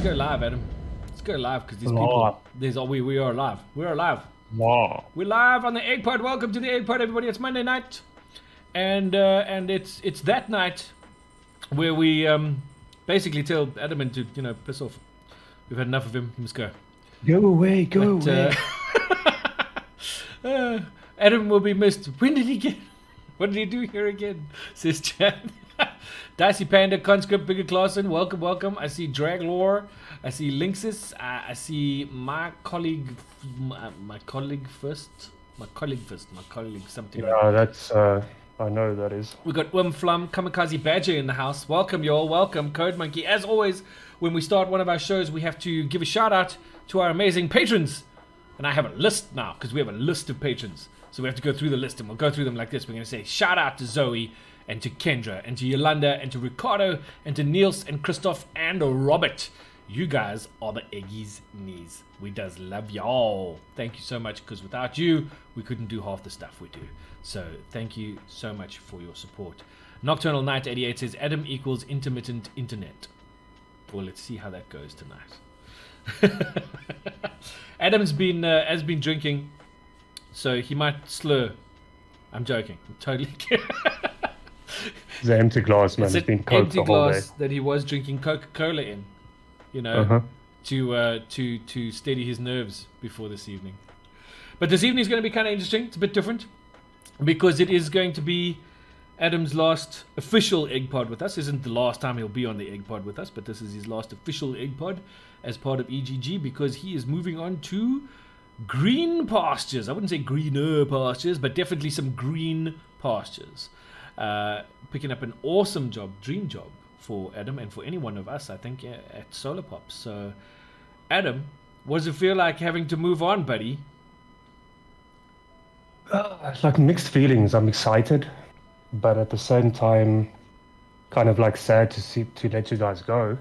go live, Adam. Let's go live because these Live. people. We are live. We are live. Wow. We're live on the Egg Pod. Welcome to the Egg Pod, everybody. It's Monday night, and it's that night where we basically tell Adam to piss off. We've had enough of him. He must go. Go away. Go away. Adam will be missed. When did he get? What did he do here again? Says Chad. Dicey Panda, Conscript, Bigger Clausen, welcome. I see Draglore, I see Lynxus, I see my colleague something. Yeah, that's I know that is. We got Flum, Kamikaze Badger in the house. Welcome, y'all. Welcome, Code Monkey. As always, when we start one of our shows, we have to give a shout out to our amazing patrons. And I have a list now because we have a list of patrons. So we have to go through the list and we'll go through them like this. We're going to say shout out to Zoe and to Kendra and to Yolanda and to Ricardo and to Niels and Christoph and Robert. You guys are the Eggies knees. We does love y'all. Thank you so much because without you, we couldn't do half the stuff we do. So thank you so much for your support. Nocturnal Night 88 says Adam equals intermittent internet. Well, let's see how that goes tonight. Adam's has been drinking, so he might slur. I'm joking. I'm totally kidding. It's an empty glass, man. It's It's been an Coke empty the whole day. glass that he was drinking Coca-Cola in, to steady his nerves before this evening. But this evening is going to be kind of interesting. It's a bit different because it is going to be Adam's last official Egg Pod with us. Isn't the last time he'll be on the Egg Pod with us, but this is his last official Egg Pod as part of EGG because he is moving on to green pastures. I wouldn't say greener pastures, but definitely some green pastures. Picking up an awesome job, dream job for Adam and for any one of us, I think, at Solar Pop. So, Adam, what does it feel like having to move on, buddy? It's like mixed feelings. I'm excited, but at the same time, kind of like sad to let you guys go,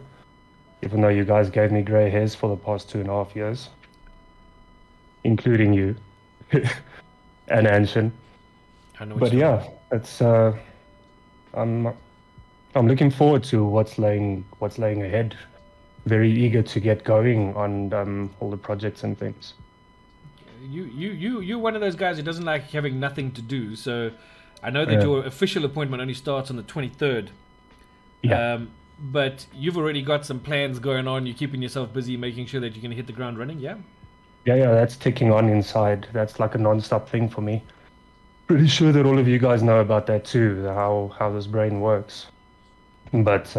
even though you guys gave me grey hairs for the past 2.5 years, including you and Anshin. But yeah, it's I'm looking forward to what's laying ahead. Very eager to get going on all the projects and things. You're one of those guys who doesn't like having nothing to do. So I know that your official appointment only starts on the 23rd. Yeah. But you've already got some plans going on. You're keeping yourself busy, making sure that you can hit the ground running. Yeah. Yeah. That's ticking on inside. That's like a non-stop thing for me. Pretty sure that all of you guys know about that too, how this brain works. But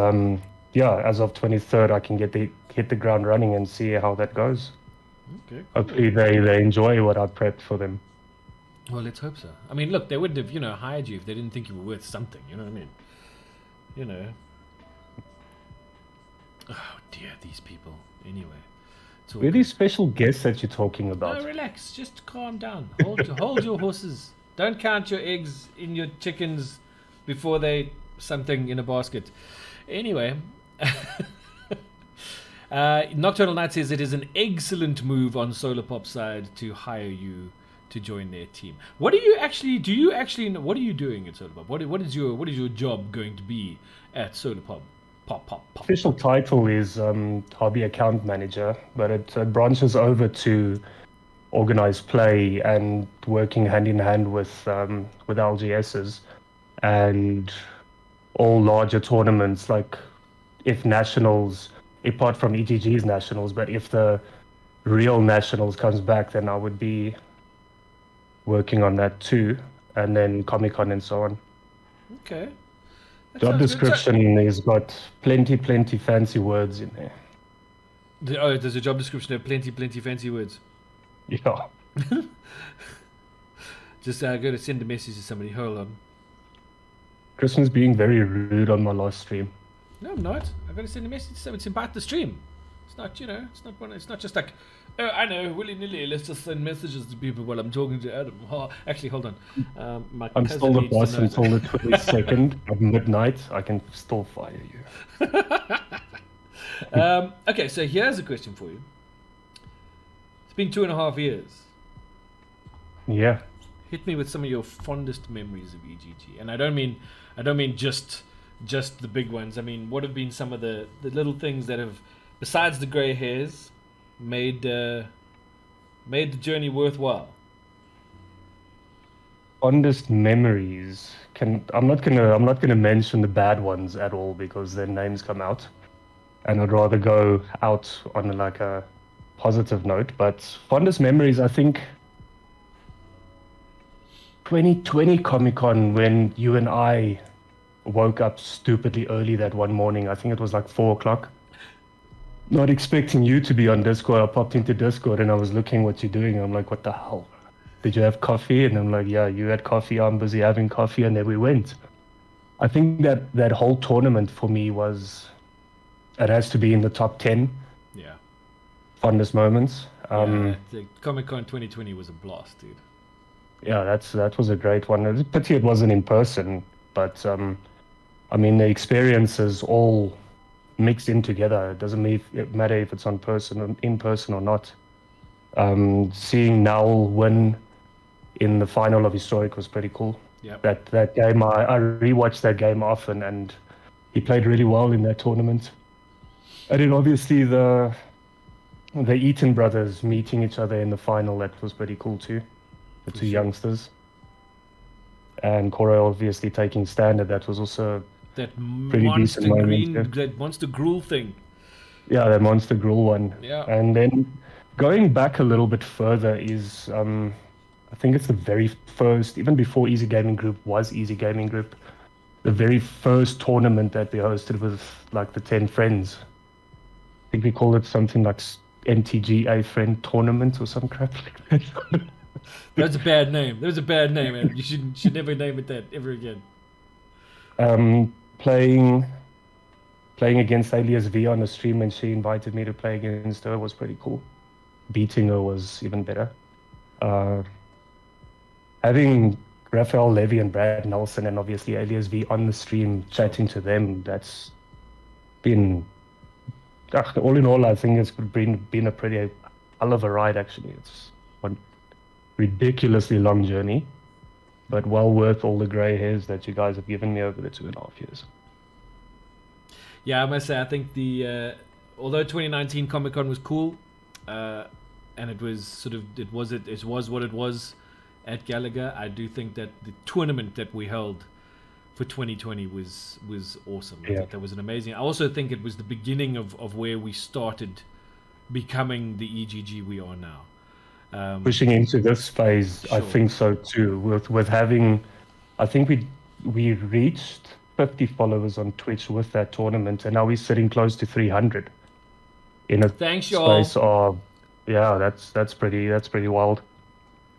yeah, as of 23rd, I can hit the ground running and see how that goes. Okay. Cool. Hopefully they enjoy what I prepped for them. Well, let's hope so. I mean, look, they wouldn't have hired you if they didn't think you were worth something. You know what I mean? Oh dear, these people. Anyway. Really special guests that you're talking about. No, relax. Just calm down. Hold your horses. Don't count your eggs in your chickens before they something in a basket. Anyway, Nocturnal Night says it is an excellent move on Solar Pop's side to hire you to join their team. What do you actually what are you doing at Solar Pop? What is your job going to be at Solar Pop? Pop. Official title is hobby account manager, but it branches over to organized play and working hand in hand with LGSs and all larger tournaments, like if nationals, apart from EGG's nationals, but if the real nationals comes back, then I would be working on that too, and then Comic-Con and so on. Okay. Job description has got plenty fancy words in there. There's a job description of plenty fancy words. Yeah. Just go to send a message to somebody. Hold on. Christmas being very rude on my last stream. No, I'm not. I've got to send a message to somebody. It's about the stream. It's not, it's not just like, oh, I know, willy-nilly, let's just send messages to people while I'm talking to Adam. Oh, actually, hold on. I'm still the boss until the 22nd of midnight. I can still fire you. Okay, so here's a question for you. It's been 2.5 years. Yeah. Hit me with some of your fondest memories of EGG, and I don't mean just the big ones. I mean, what have been some of the little things that have besides the grey hairs, made the journey worthwhile? Fondest memories. I'm not gonna mention the bad ones at all because their names come out, and I'd rather go out on like a positive note. But fondest memories, I think 2020 Comic Con, when you and I woke up stupidly early that one morning. I think it was like 4 o'clock. Not expecting you to be on Discord. I popped into Discord and I was looking what you're doing. I'm like, what the hell? Did you have coffee? And I'm like, yeah, you had coffee. I'm busy having coffee. And then we went. I think that whole tournament for me it has to be in the top 10 Yeah. fondest moments. Yeah, the Comic Con 2020 was a blast, dude. Yeah, that was a great one. It's a pity it wasn't in person, but I mean the experiences all mixed in together. It doesn't matter if it's in person or not. Seeing Nowell win in the final of Historic was pretty cool. Yep. That game, I rewatched that game often, and he played really well in that tournament. And then obviously the Eaton brothers meeting each other in the final, that was pretty cool too. The two youngsters. And Coro obviously taking standard, that was also That pretty monster decent moment, green, yeah. that monster gruel thing. Yeah, the Monster Gruel one. Yeah. And then going back a little bit further is, I think it's the very first, even before Easy Gaming Group was Easy Gaming Group, the very first tournament that we hosted with like the 10 friends. I think we called it something like MTGA Friend Tournament or some crap like that. That's a bad name. That was a bad name, and you should never name it that ever again. Playing against Alias V on the stream when she invited me to play against her was pretty cool. Beating her was even better. Having Raphael Levy and Brad Nelson and obviously Alias V on the stream, chatting to them, that's been, all in all, I think it's been a pretty hell of a ride actually. It's one ridiculously long journey, but well worth all the grey hairs that you guys have given me over the 2.5 years. Yeah, I must say, I think although 2019 Comic Con was cool, and it was what it was at Gallagher, I do think that the tournament that we held for 2020 was awesome. I think that was an amazing. I also think it was the beginning of where we started becoming the EGG we are now. Pushing into this phase, Sure. I think so too. With having, I think we reached 50 followers on Twitch with that tournament, and now we're sitting close to 300 in a Thanks, y'all. space of, yeah, that's pretty wild.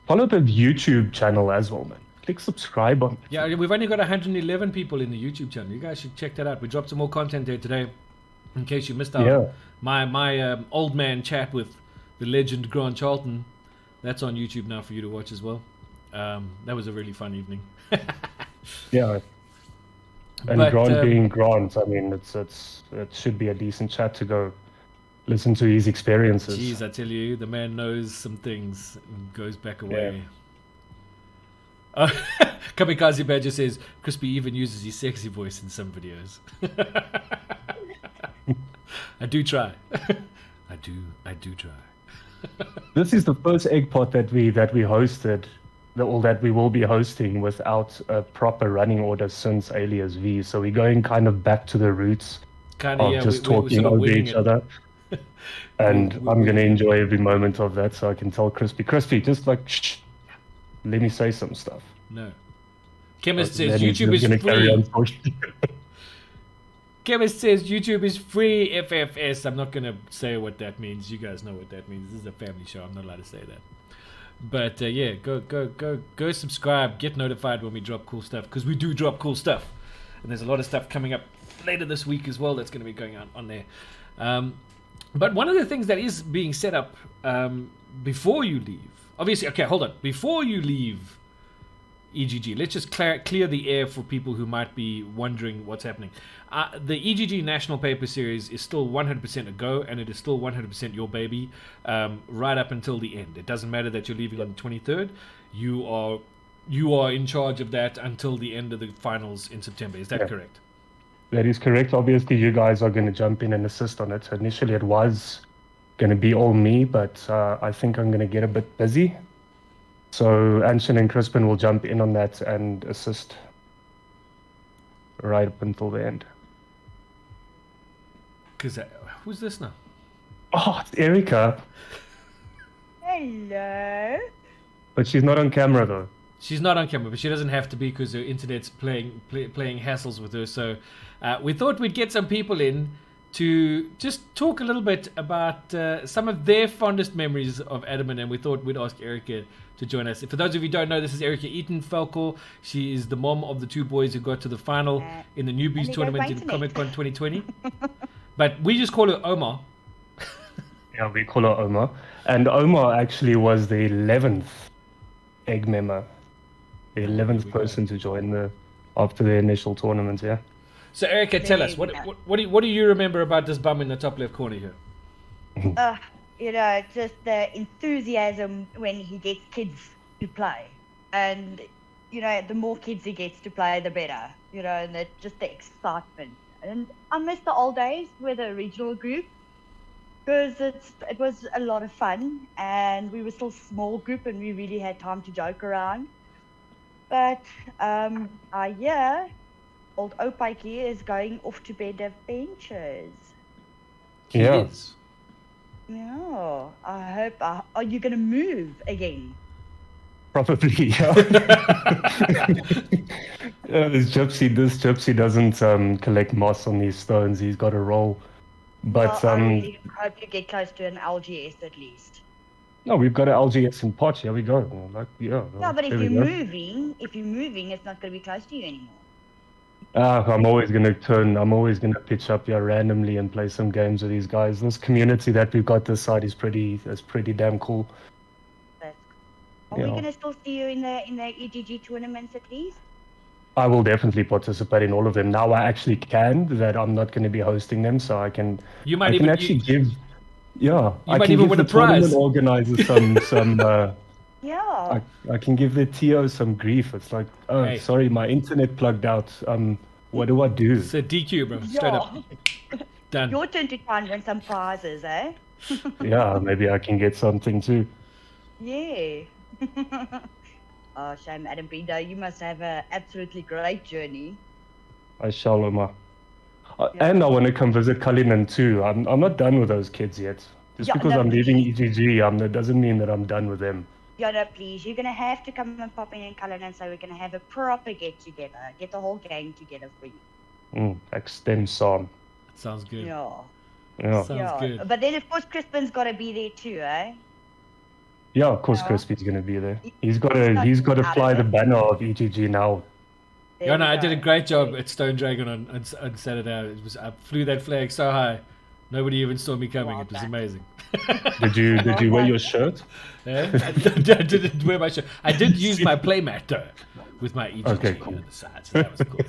Follow the YouTube channel as well, man. Click subscribe on. Yeah, we've only got 111 people in the YouTube channel. You guys should check that out. We dropped some more content there today, in case you missed out. Yeah. My old man chat with the legend Grant Charlton. That's on YouTube now for you to watch as well. That was a really fun evening. Yeah. And But, Grant being Grant, I mean, it should be a decent chat to go listen to his experiences. Jeez, I tell you, the man knows some things and goes back away. Kamikaze Badger says, Crispy even uses his sexy voice in some videos. I do try. I do try. This is the first egg pot that we hosted, or that we will be hosting without a proper running order since Alias V. So we're going kind of back to the roots of just talking sort of over winging each it. other. And We're I'm going to winging it. enjoy every moment of that, so I can tell Crispy, just like, shh, let me say some stuff. No. Chemist Then says he's YouTube is gonna carry on free. talking. Chemist says YouTube is free FFS. I'm not going to say what that means. You guys know what that means. This is a family show. I'm not allowed to say that. But yeah, go subscribe. Get notified when we drop cool stuff, because we do drop cool stuff. And there's a lot of stuff coming up later this week as well that's going to be going on there. But one of the things that is being set up before you leave, obviously, okay, hold on. Before you leave EGG, let's just clear the air for people who might be wondering what's happening. The EGG National Paper Series is still 100% a go, and it is still 100% your baby right up until the end. It doesn't matter that you're leaving on the 23rd. You are in charge of that until the end of the finals in September. Is that correct? That is correct. Obviously, you guys are going to jump in and assist on it. Initially, it was going to be all me, but I think I'm going to get a bit busy. So Anshin and Crispin will jump in on that and assist right up until the end. Because who's this now? Oh, it's Erica. Hello. But she's not on camera, though. She's not on camera, but she doesn't have to be because her internet's playing hassles with her. So we thought we'd get some people in to just talk a little bit about some of their fondest memories of Adamant, and we thought we'd ask Erica to join us. For those of you who don't know, this is Erica Eaton Falco. She is the mom of the two boys who got to the final in the Newbies tournament in Comic Con 2020. But we just call her Omar. Yeah, we call her Omar. And Omar actually was the 11th egg member. The 11th person to join after the initial tournament, yeah. So Erica, tell us, what do you remember about this bum in the top left corner here? Just the enthusiasm when he gets kids to play. And, the more kids he gets to play, the better. And just the excitement. And I miss the old days with the regional group because it was a lot of fun and we were still a small group and we really had time to joke around. But I hear old Opaki is going off to bed adventures. He is. Yeah, I hope. Are you going to move again? Probably, yeah. This gypsy doesn't collect moss on these stones. He's got a roll. But I really hope you get close to an LGS at least. No, we've got an LGS in Potch. Here we go. Yeah, but if you're moving, it's not going to be close to you anymore. I'm always gonna pitch up here randomly and play some games with these guys. This community that we've got this side is pretty damn cool. Are we gonna still see you in the EGG tournaments at least? I will definitely participate in all of them. Now I actually can, that I'm not going to be hosting them, so I can. You might I even can actually give. Yeah, you I might can even give win the a prize. tournament organizers some. Yeah. I can give the TO some grief. It's like, oh, Hey. sorry, my internet plugged out. What do I do? It's a DQ, bro. Straight up. Done. Your turn to try and win some prizes, eh? Yeah, maybe I can get something too. Yeah. Oh, shame, Adam Bindo. You must have an absolutely great journey. I shall, Omar. And I want to come visit Cullinan too. I'm not done with those kids yet. Just because I'm leaving EGG, that doesn't mean that I'm done with them. Yeah, no, please. You're going to have to come and pop in Cullinan, so we're going to have a proper get-together. Get the whole gang together for you. Extend Sam. Sounds good. Yeah. Yeah. Sounds good. But then, of course, Crispin's got to be there too, eh? Yeah, of course, Yeah. Crispy's gonna be there. He's got to fly the banner of EGG now. There Yeah, no, we I go. did a great job at Stone Dragon on Saturday. I flew that flag so high, nobody even saw me coming. Well It was done. amazing. Did you wear your shirt? Yeah? I didn't wear my shirt. I did use my playmat though, with my EGG Okay, cool. on the side, so that was cool.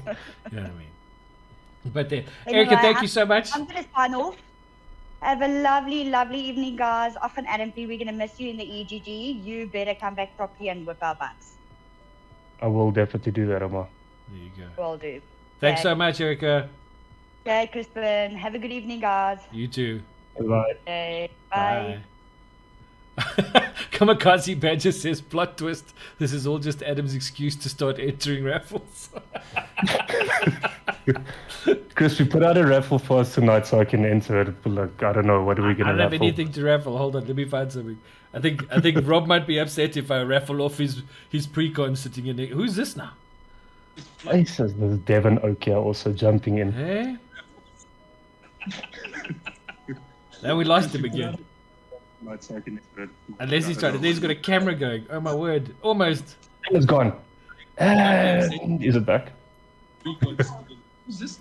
You know what I mean? But Anyway, Erica, thank you so much. I'm going to sign off. Have a lovely, lovely evening, guys. Off and Adam P, we're going to miss you in the EGG. You better come back properly and whip our butts. I will definitely do that, Omar. There you go. Will do. Thanks Okay. so much, Erica. Okay, Crispin. Have a good evening, guys. You too. Bye. Okay, bye. Kamikaze Badger says, plot twist, this is all just Adam's excuse to start entering raffles. Chris, we put out a raffle for us tonight so I can enter it. But look, I don't know. What are we I gonna don't have raffle? anything to raffle. Hold on, let me find something. I think Rob might be upset if I raffle off his pre-con sitting in there. Who's this now? He says there's Devon Okia also jumping in. Hey? Now we lost him again. Unless he's trying to. He's got a camera going. Oh my word. Almost. It's gone. And is it back? Who's this?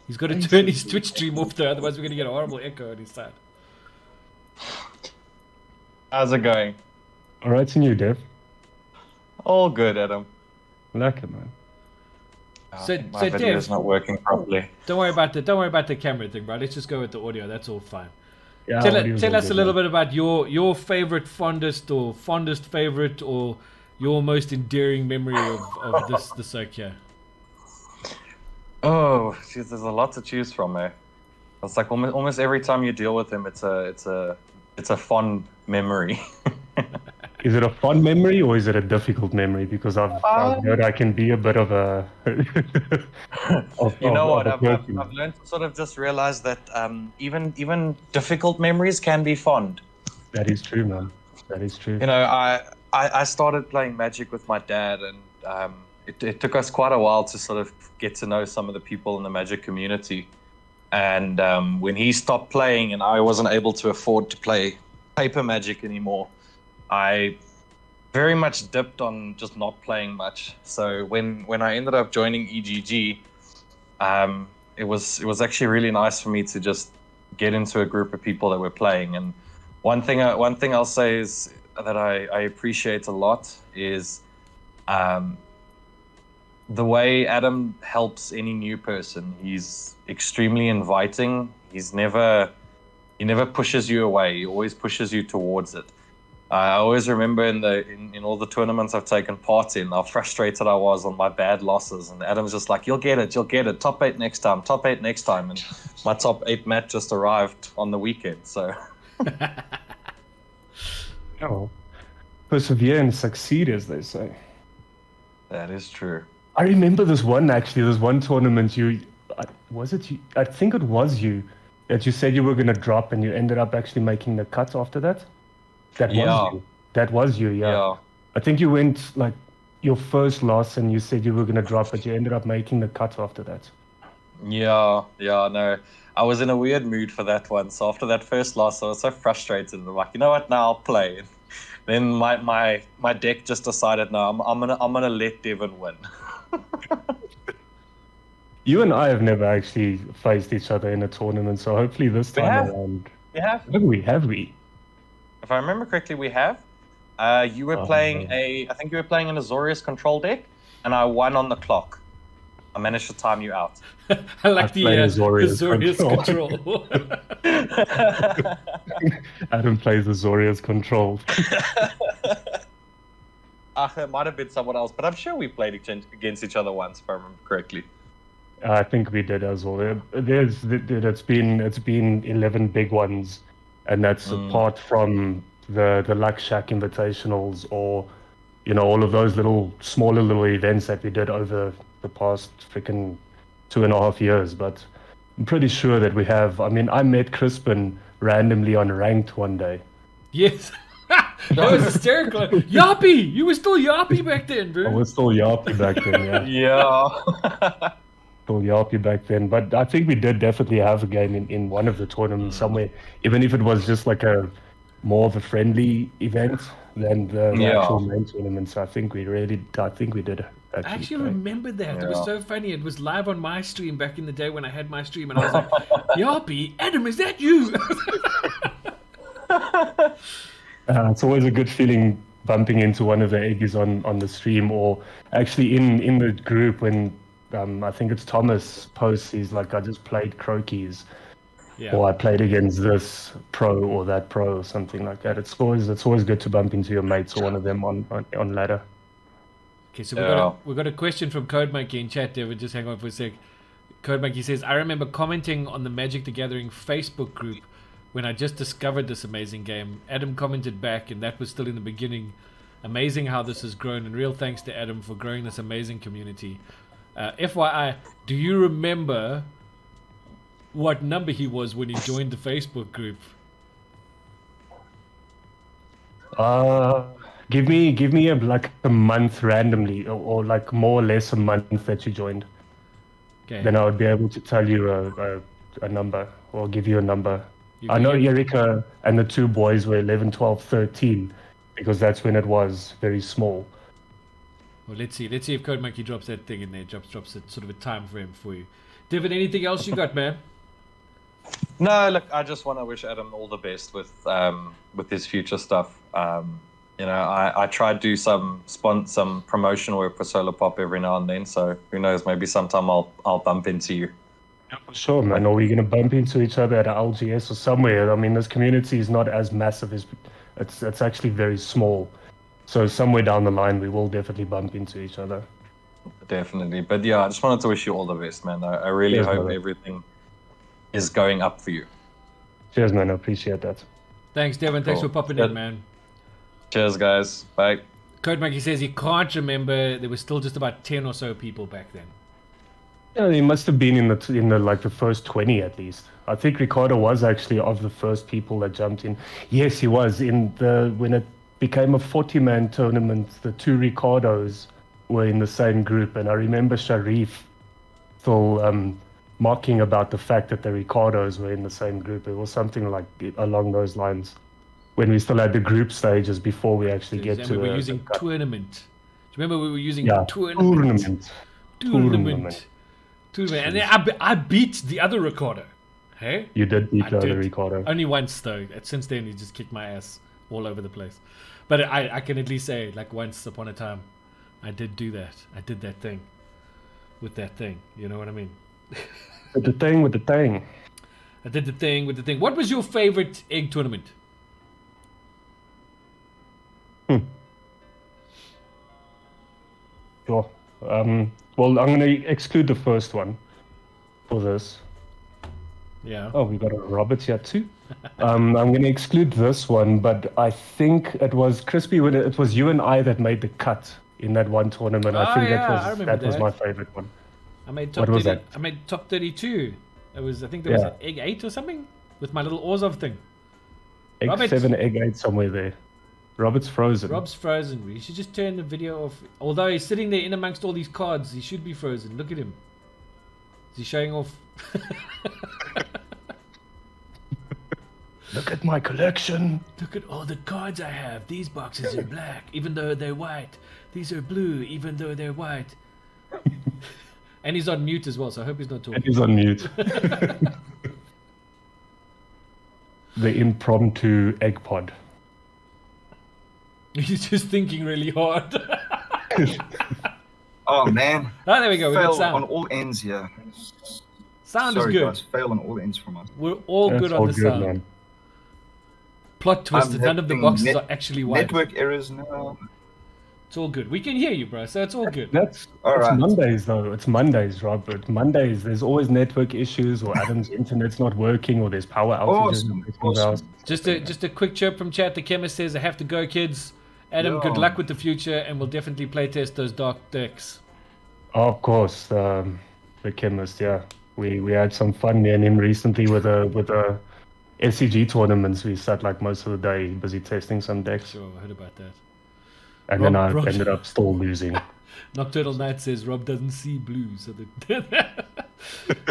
He's got to turn his Twitch stream off though, otherwise we're going to get a horrible echo on his side. How's it going? All right, it's new, Dev. All good, Adam. Lekker, man. So- My so video Dev- is not working properly. Don't worry about the camera thing, bro. Let's just go with the audio. That's all fine. Yeah, Tell us a little bit about your favorite fondest favorite or your most endearing memory of this oak here. Oh, geez, there's a lot to choose from, eh? It's like almost every time you deal with him, it's a fond memory. Is it a fun memory or is it a difficult memory? Because I've heard I can be a bit of a. You know what? of a I've person. learned to sort of just realize that even difficult memories can be fond. That is true, man. That is true. You know, I started playing Magic with my dad, and it took us quite a while to sort of get to know some of the people in the Magic community. And when he stopped playing and I wasn't able to afford to play paper Magic anymore, I very much dipped on just not playing much. So when I ended up joining EGG, it was actually really nice for me to just get into a group of people that were playing. And one thing I'll say is that I appreciate a lot is the way Adam helps any new person. He's extremely inviting. He never pushes you away. He always pushes you towards it. I always remember in all the tournaments I've taken part in, how frustrated I was on my bad losses, and Adam's just like, you'll get it, top 8 next time, and my top 8 mat just arrived on the weekend. So Oh, persevere and succeed, as they say. that is true. I remember this one tournament. I think it was you that you said you were gonna drop, and you ended up actually making the cut after that. That was you. Yeah. I think you went like your first loss, and you said you were gonna drop, but you ended up making the cut after that. Yeah, no. I was in a weird mood for that one. So after that first loss, I was so frustrated. I'm like, you know what? Now I'll play. And then my deck just decided, no, I'm gonna let Devin win. You and I have never actually faced each other in a tournament, so hopefully this time around. We have. Have we? If I remember correctly, we have. You were playing I think you were playing an Azorius control deck, and I won on the clock. I managed to time you out. I like the played Azorius control. control. Adam plays Azorius control. It might have been someone else, but I'm sure we played against each other once, if I remember correctly. I think we did as well. It's been 11 big ones, and that's apart from the Luck Shack Invitationals, or all of those smaller little events that we did over the past freaking 2.5 years. But I'm pretty sure that we have. I mean, I met Crispin randomly on Ranked one day. Yes. That was hysterical. Yappy! You were still Yappy back then, bro. I was still Yappy back then, yeah. Yeah. Still Yappy back then. But I think we did definitely have a game in one of the tournaments somewhere, even if it was just like more of a friendly event than the actual main tournaments. I think we did. I actually remember that. It was so funny. It was live on my stream back in the day when I had my stream, and I was like, Yappy, Adam, is that you? It's always a good feeling bumping into one of the Eggies on the stream, or actually in the group when I think it's Thomas posts, he's like, I just played Crokies, or I played against this pro or that pro or something like that. It's always good to bump into your mates or one of them on ladder. Okay, so we got a question from Code Monkey in chat, David. Just hang on for a sec. Code Monkey says, I remember commenting on the Magic the Gathering Facebook group when I just discovered this amazing game. Adam commented back, and that was still in the beginning. Amazing how this has grown, and real thanks to Adam for growing this amazing community. FYI, do you remember what number he was when he joined the Facebook group? Give me a month randomly, or like more or less a month that you joined. Okay. Then I would be able to tell you a number, or give you a number. I know Erika and the two boys were 11, 12, 13, because that's when it was very small. Well, let's see if Code Monkey drops that thing in there, drops it sort of a time frame for you. David, anything else you got, man? No, look, I just want to wish Adam all the best with his future stuff. I try to do some promotion work for Solar Pop every now and then, so who knows, maybe sometime I'll bump into you. Yeah, for sure, man. Or we're going to bump into each other at LGS or somewhere. I mean, this community is not as massive as it's actually very small. So somewhere down the line, we will definitely bump into each other. Definitely. But yeah, I just wanted to wish you all the best, man. I really Cheers, hope brother. everything is going up for you. Cheers, man. I appreciate that. Thanks, Devin. Thanks Cool. for popping Good. in, man. Cheers, guys. Bye. Code Monkey says he can't remember. There was still just about 10 or so people back then. Yeah, he must have been in the like the first 20 at least. I think Ricardo was actually of the first people that jumped in. Yes, he was in the when it became a 40-man tournament. The two Ricardos were in the same group, and I remember Sharif still mocking about the fact that the Ricardos were in the same group. It was something like along those lines when we still had the group stages before we actually get And to we were the using cut. tournament. Do you remember we were using Yeah, tournament? tournament. Tournament. And then I beat the other Ricardo. Hey? You did beat I the other did. Ricardo. Only once though. Since then he just kicked my ass all over the place. But I can at least say, like, once upon a time, I did do that. I did that thing with that thing. You know what I mean? With the thing. I did the thing with the thing. What was your favorite egg tournament? Sure. Well, I'm going to exclude the first one for this. Yeah. Oh, we got a Robert here too. I'm going to exclude this one, but I think it was Crispy. When it was you and I that made the cut in that one tournament. I Oh, think yeah, I that remember was that. my favorite one. I made top What was 30, that? I made top 32. It was, I think there was Yeah. an egg 8 or something with my little Orzov thing. Egg Robert. 7, egg 8, somewhere there. Robert's frozen. Rob's frozen. You should just turn the video off. Although he's sitting there in amongst all these cards, he should be frozen. Look at him. Is he showing off? Look at my collection. Look at all the cards I have. These boxes are black, even though they're white. These are blue, even though they're white. And he's on mute as well, so I hope he's not And talking. he's on mute. The impromptu egg pod. He's just thinking really hard. Oh man, Oh, there we go. We got fail on sound. all ends here. Sound Sorry is good. guys, fail on all ends from us. We're all That's good all on the good, sound. man. Plot twist: I'm none of the having boxes are actually white. Network errors now. It's all good. We can hear you, bro. So it's all good. That's All it's right. Mondays though. It's Mondays, Robert. Mondays. There's always network issues, or Adam's internet's not working, or there's power outages. Awesome. Just a quick chirp from chat. The chemist says, "I have to go, kids." Adam, good Yeah. luck with the future, and we'll definitely play test those dark decks. Oh, of course, the chemist. Yeah, we had some fun me and him recently with a SCG tournaments. We sat like most of the day busy testing some decks, Sure, I heard about that. and then I Rob- ended up still losing. Nocturnal Knight says Rob doesn't see blue, so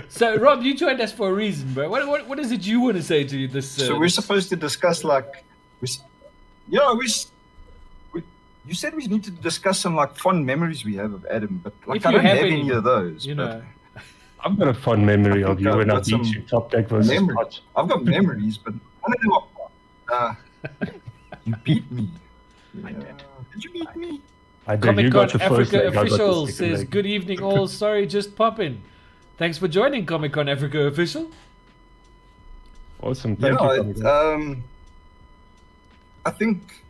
so Rob, you joined us for a reason, bro. What is it you want to say to this? So we're supposed to discuss like, you said we need to discuss some like fond memories we have of Adam, but like If I you don't have have any, any of those. you but know. I've got a fun memory I of think you I've when I got beat some you top deck versus memory. Scotch. I've got memories, but I don't know. You beat me. I did. Did you beat me? I did. Comic You Con got the first Africa leg, I got the official second says, leg. "Good evening, all. Sorry, just popping. Thanks for joining Comic Con Africa official." Awesome. Thank you. Comic Con. I think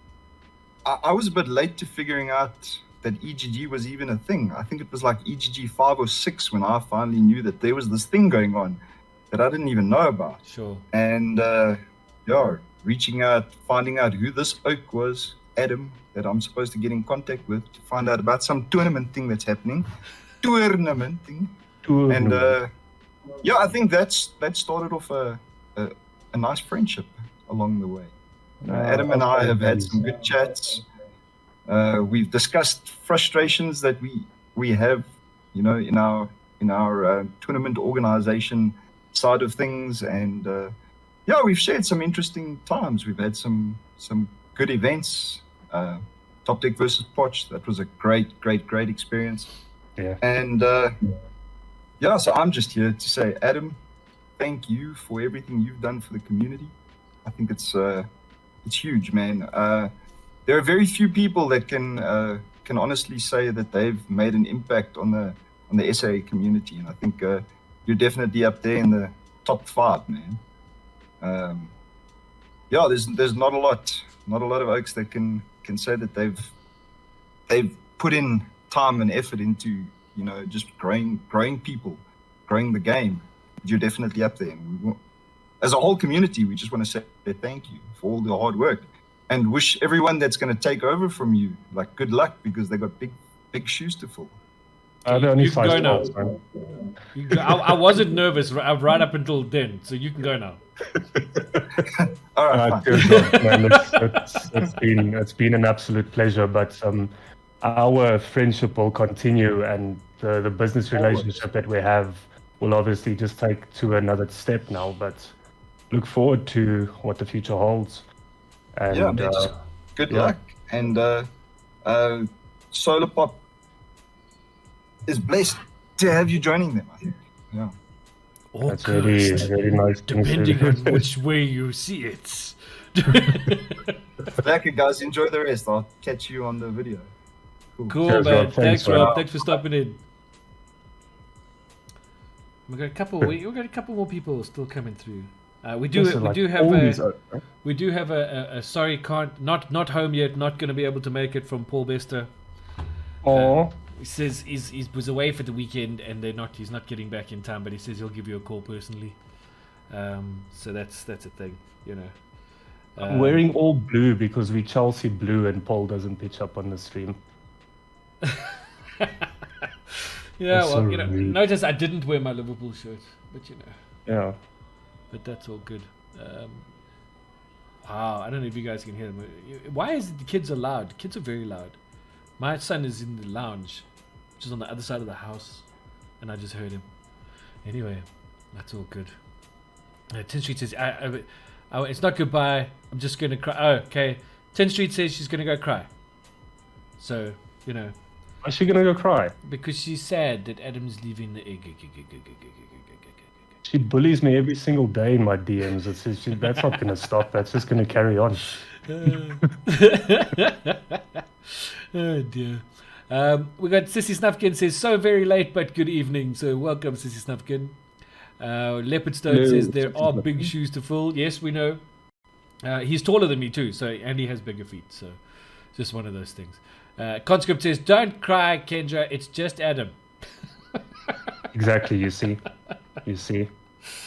I was a bit late to figuring out that EGG was even a thing. I think it was like EGG 5 or 6 when I finally knew that there was this thing going on that I didn't even know about. Sure. And reaching out, finding out who this oak was, Adam, that I'm supposed to get in contact with to find out about some tournament thing that's happening. Tournament thing. And I think that started off a nice friendship along the way. Adam and I have had some good chats. We've discussed frustrations that we have, in our tournament organization side of things, and we've shared some interesting times. We've had some good events. Top Deck versus Poch, that was a great experience. Yeah. And so I'm just here to say, Adam, thank you for everything you've done for the community. I think it's huge, man. There are very few people that can honestly say that they've made an impact on the SA community, and I think you're definitely up there in the top 5, man. There's not a lot of oaks that can say that they've put in time and effort into, just growing people, growing the game, you're definitely up there. And as a whole community, we just want to say thank you for all the hard work and wish everyone that's going to take over from you, like, good luck, because they got big shoes to fill. They're only You can go size now. 12s, man. You can go. I wasn't nervous right up until then, so you can go now. All right, fine. Good, man. It's been an absolute pleasure, but our friendship will continue, and the business relationship that we have will obviously just take to another step now. But look forward to what the future holds. And Yeah, man, just good luck. And Solar Pop is blessed to have you joining them, I think. Yeah. Or that's really nice. depending on which way you see it. Lekker, guys. Enjoy the rest. I'll catch you on the video. Cool, Cheers, man. Rob. Thanks, Thanks, Rob. Rob. Thanks for stopping in. We got a couple more people still coming through. We do have a sorry, can't, not home yet, not going to be able to make it from Paul Bester. Oh, He says he was away for the weekend and he's not getting back in time, but he says he'll give you a call personally. So that's a thing, I'm wearing all blue because we Chelsea blue and Paul doesn't pitch up on the stream. Yeah, That's well, so rude. notice I didn't wear my Liverpool shirt, but Yeah. but that's all good. Wow, I don't know if you guys can hear them. Why is it the kids are loud? Kids are very loud. My son is in the lounge, which is on the other side of the house, and I just heard him. Anyway, that's all good. 10th Street says, it's not goodbye, I'm just going to cry. Oh, okay. 10th Street says she's going to go cry. So, Is she gonna go cry? because she's sad that Adam's leaving the egg. She bullies me every single day in my DMs. That's not gonna stop. That's just gonna carry on. Oh dear. We got Sissy Snufkin says, so very late, but good evening. So welcome, Sissy Snufkin. Leopardstone Hello, says there Sissy are Snufkin. big shoes to fill. Yes, we know. He's taller than me too, and he has bigger feet. So just one of those things. Conscript says, don't cry, Kendra. It's just Adam. Exactly. You see.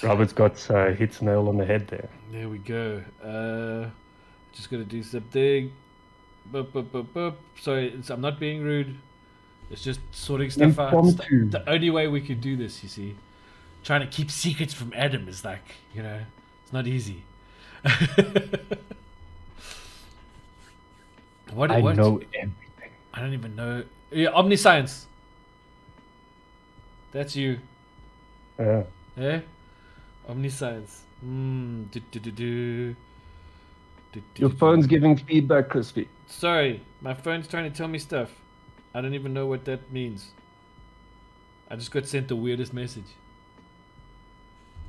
Robert's got hit nail on the head there. There we go. Just gonna do something. Boop. Sorry, I'm not being rude. It's just sorting stuff out. It's Impromptu. the only way we can do this, you see. Trying to keep secrets from Adam is like, it's not easy. What? I know everything. I don't even know. Yeah, Omniscience. That's you. Yeah. Eh? Omniscience. Your phone's giving feedback, Crispy. Sorry, my phone's trying to tell me stuff. I don't even know what that means. I just got sent the weirdest message.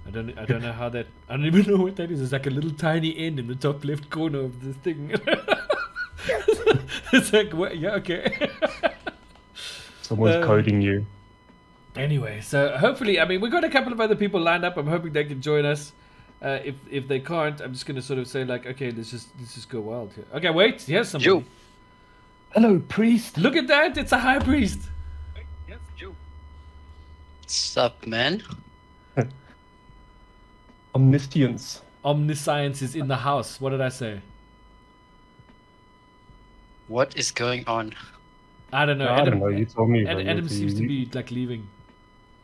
I don't know how that. I don't even know what that is. It's like a little tiny N in the top left corner of the thing. It's like, what? Yeah, okay. Someone's coding you. Anyway, so hopefully, we got a couple of other people lined up. I'm hoping they can join us. If they can't, I'm just gonna sort of say like, okay, let's just go wild here. Okay, wait, here's somebody. Joe. Hello, priest. Look at that! It's a high priest. Yes, Joe. What's up, man? Omniscience. Omniscience is in the house. What did I say? What is going on? I don't know. I don't know. You told me. Adam seems to be like leaving.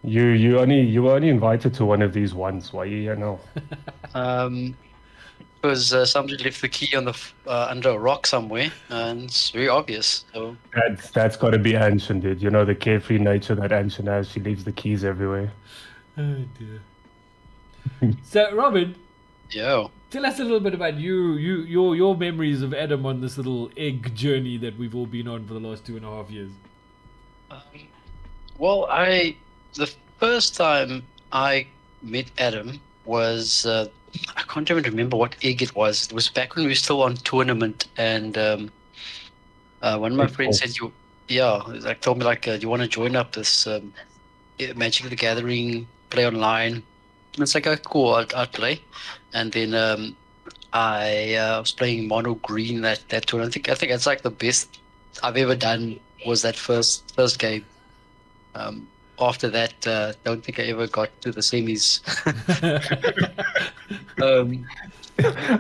You were only invited to one of these once. Why are you here now? Because somebody left the key on the under a rock somewhere, and it's very obvious. So That's got to be Anshin, dude. The carefree nature that Anshin has. She leaves the keys everywhere. Oh dear. So, Robin, yo, tell us a little bit about your memories of Adam on this little egg journey that we've all been on for the last 2.5 years. well, the first time I met Adam was I can't even remember what egg it was. It was back when we were still on tournament, and one of my friends said told me you want to join up this Magic the Gathering, play online. And it's like, oh, cool, I'll play. And then I was playing mono green that tournament. I think it's like the best I've ever done was that first game. After that, don't think I ever got to the semis.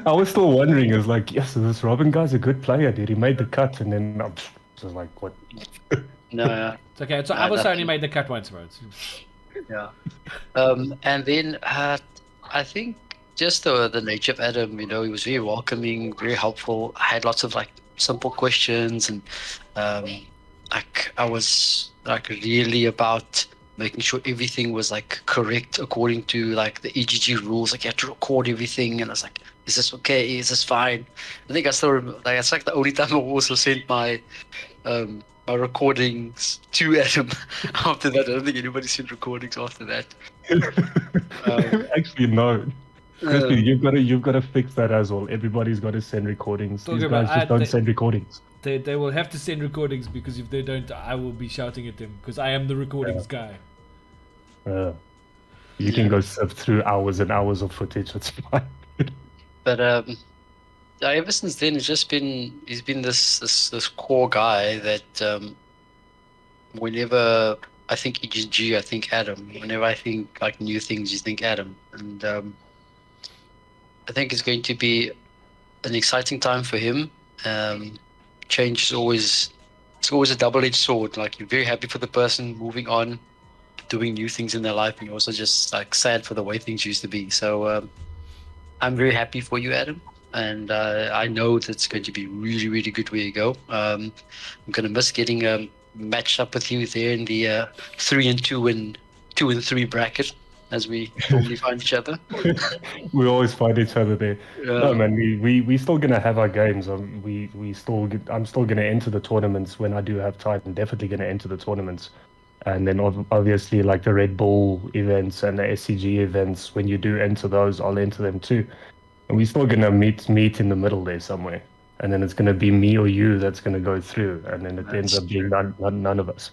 I was still wondering, is like, yes, this Robin guy's a good player, dude. He made the cut, and then I'm just like, what? No. It's okay. So I was only made the cut once, bro. Yeah. And then I think just the nature of Adam, he was very welcoming, very helpful. I had lots of like simple questions, and I was like really about making sure everything was like correct according to like the EGG rules. Like you had to record everything, and I was like, is this okay? Is this fine? I think I still remember. Like it's like the only time I also sent my my recordings to Adam. After that, I don't think anybody sent recordings after that. Actually, no. Crispy, you've got to fix that as well. Everybody's got to send recordings. These guys just don't send recordings. They will have to send recordings, because if they don't, I will be shouting at them, because I am the recordings guy. You can go sift through hours and hours of footage. It's fine. But ever since then, he's been this core guy that whenever I think EGG, I think Adam. Whenever I think like new things, you think Adam. And I think it's going to be an exciting time for him. Change is always a double-edged sword. Like you're very happy for the person moving on, doing new things in their life, and you're also just like sad for the way things used to be. So I'm very happy for you, Adam, and I know that it's going to be really, really good where you go. I'm going to miss getting matched up with you there in the 3 and 2 and 2 and 3 bracket, as we normally find each other. We always find each other there. No, man, we still gonna have our games. I'm still gonna enter the tournaments when I do have time. I'm definitely gonna enter the tournaments, and then obviously like the Red Bull events and the SCG events. When you do enter those, I'll enter them too. And we're still gonna meet in the middle there somewhere. And then it's gonna be me or you that's gonna go through, and then it ends up being none of us.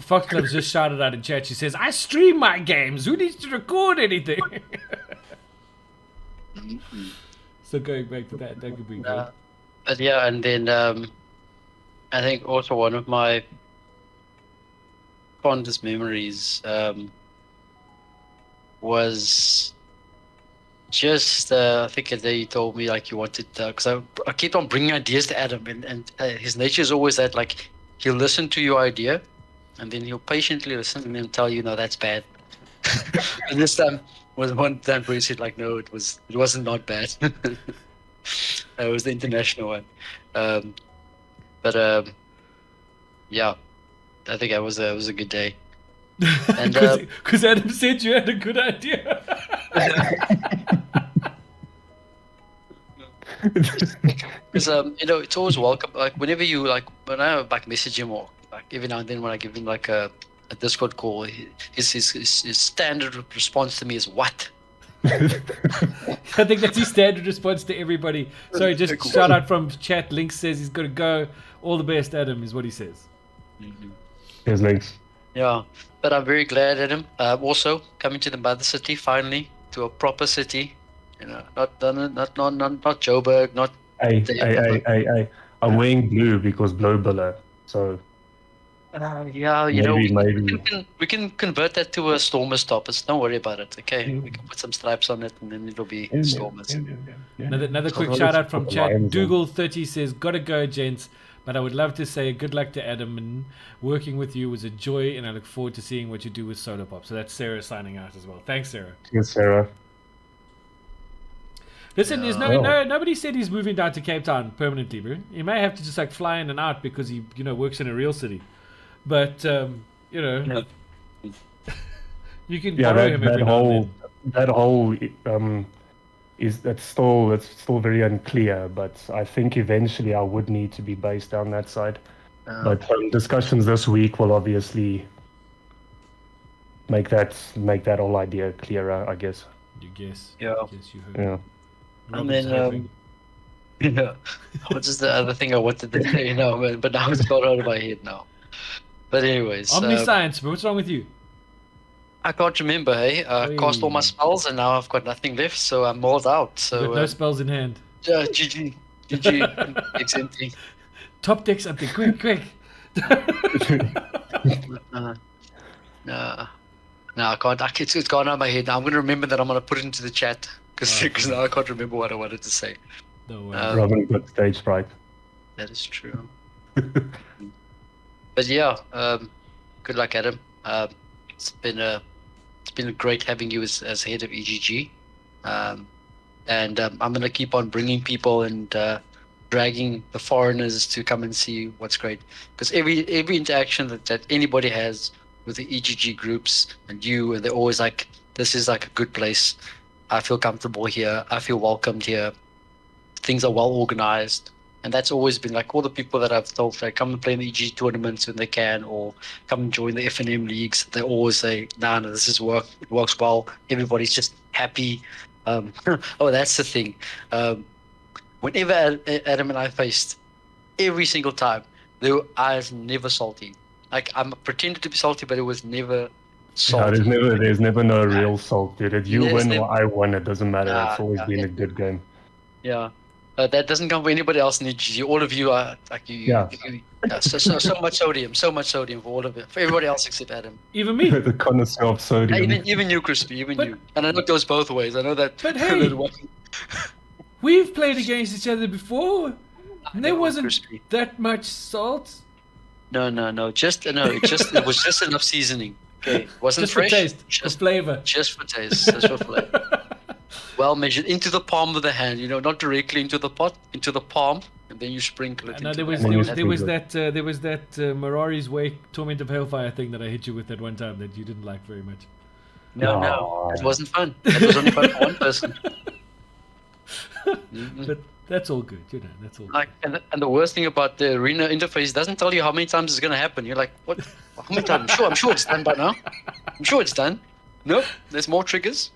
Foxglove just shouted out in chat. She says, "I stream my games. Who needs to record anything?" So going back to that could be good. But yeah, and then I think also one of my fondest memories was just I think a day you told me like you wanted because I keep on bringing ideas to Adam, and his nature is always that like. He'll listen to your idea, and then he'll patiently listen and then tell you, no, that's bad. And this time was one time where he said, like, no, it wasn't not bad. It was the international one. Yeah, I think that was a good day. And because Adam said you had a good idea. Because it's always welcome. Like whenever you when I like message him or like every now and then when I give him like a Discord call, his standard response to me is what? I think that's his standard response to everybody. Sorry, just shout out from chat. Link says he's got to go. All the best, Adam, is what he says. Here's Links. Yeah, but I'm very glad, Adam. Also coming to the mother city finally, to a proper city. Not Joburg, not. Hey! I'm wearing blue because blue biller. So. Yeah, maybe. We can convert that to a Stormers top. Don't worry about it. Okay, we can put some stripes on it, and then it'll be Stormers. Another quick shout out from chat. Dougal30 says, "Gotta go, gents. But I would love to say good luck to Adam, and working with you was a joy, and I look forward to seeing what you do with Solar Pop." So that's Sarah signing out as well. Thanks, Sarah. Yes, Sarah. Listen, there's nobody said he's moving down to Cape Town permanently, bro. He may have to just like fly in and out because he works in a real city, but you can borrow him every now and then. That whole that's still very unclear, but I think eventually I would need to be based down that side. But discussions this week will obviously make that whole idea clearer, I guess. You guess? Yeah. I guess you heard. Yeah. And then, what's just the other thing I wanted to say now, but now it's got out of my head now. But anyways, Omniscience, but what's wrong with you? I can't remember. Hey, cast all my spells, and now I've got nothing left, so I'm mauled out. So with no spells in hand. GG, XMT. Top decks up there, quick. No, I can't. It's gone out of my head. Now I'm going to remember that. I'm going to put it into the chat because now I can't remember what I wanted to say. No way. Robin got stage fright. That is true. But yeah, good luck, Adam. It's been great having you as head of EGG, and I'm gonna keep on bringing people and dragging the foreigners to come and see what's great. Because every interaction that anybody has with the EGG groups and they're always like, this is like a good place. I feel comfortable here. I feel welcomed here. Things are well organized. And that's always been like all the people that I've told, like, come and play in the EG tournaments when they can, or come and join the FNM leagues. They always say, no, this is it works well. Everybody's just happy. Oh, that's the thing. Whenever Adam and I faced, every single time, I was never salty. Like, I'm pretended to be salty, but it was never salty. There's never no real salt, dude. If you win never... or I win, it doesn't matter. It's always been a good game. Yeah. That doesn't come for anybody else in EGG. All of you are like so much sodium for all of it. For everybody else except Adam. Even me. The connoisseur of sodium. Even you, Crispy. You. And I know it goes both ways. I know that. But hey, we've played against each other before, and there wasn't Crispy. That much salt. No. It was just enough seasoning. Okay, it wasn't just fresh. For taste, just for flavor. Just for taste. Just for flavor. Well measured into the palm of the hand, not directly into the pot, into the palm, and then you sprinkle it. No, there was that Mirari's Wake Torment of Hellfire thing that I hit you with that one time that you didn't like very much. No, it wasn't fun. It was only fun for one person. But that's all good, That's all. Like, and the worst thing about the arena interface, it doesn't tell you how many times it's gonna happen. You're like, what? How many times? I'm sure it's done by now. I'm sure it's done. Nope, there's more triggers.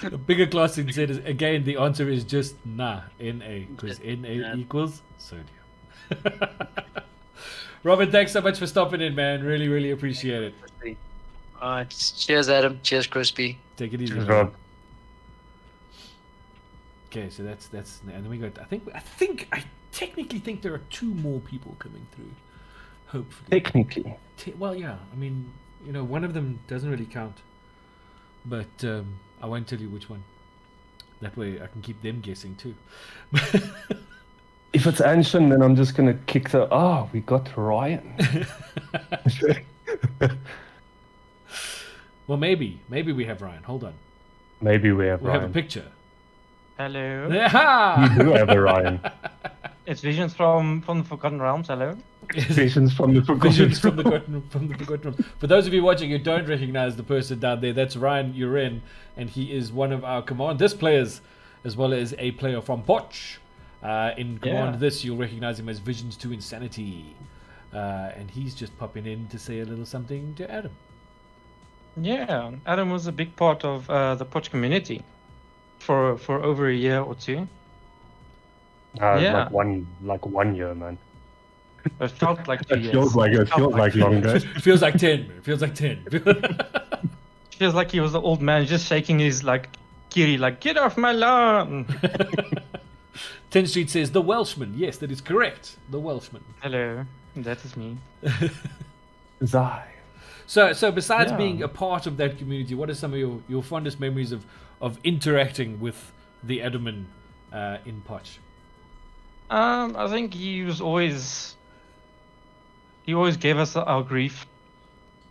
A bigger class said is, again, the answer is just Na, Na, because Na equals sodium. Robin, thanks so much for stopping in, man. Really, really appreciate it. Alright, cheers, Adam. Cheers, Crispy. Take it easy, Rob. Okay, so that's and then we got. I technically think there are 2 more people coming through. Hopefully. Technically. Well, yeah. I mean, one of them doesn't really count, but. I won't tell you which one. That way I can keep them guessing too. If it's Anshin, then I'm just going to kick we got Ryan. Well, maybe we have Ryan. Hold on. Maybe we have Ryan. We have a picture. Hello. You do have a Ryan. It's Visions from the Forgotten Realms. Hello. Visions from the Forgotten Realms. For those of you watching who don't recognize the person down there, that's Ryan Uren, and he is one of our Command This players, as well as a player from Poch. In Command This, you'll recognize him as Visions to Insanity. And he's just popping in to say a little something to Adam. Yeah, Adam was a big part of the Poch community for over a year or 2. Like one year, man. It felt like 2 years. It feels like longer. It feels like 10. It feels like 10. It feels like he was the old man just shaking his kiri, get off my lawn. 10th Street says the Welshman. Yes, that is correct. The Welshman. Hello, that is me. Zai. So besides being a part of that community, what are some of your fondest memories of interacting with the Adamman in Poch? I think he always gave us our grief,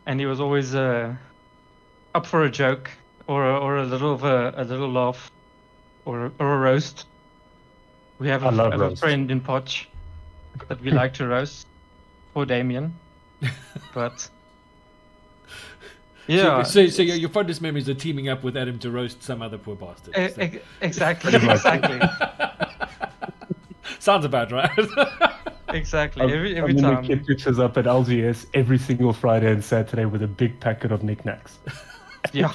and he was always up for a joke or a little laugh or a roast. We have a friend in Poch that we like to roast. Poor Damien. But yeah. So your fondest memories are teaming up with Adam to roast some other poor bastard. Exactly. Sounds about right. Exactly. Every time. We keep pictures up at LGS every single Friday and Saturday with a big packet of knickknacks. Yeah.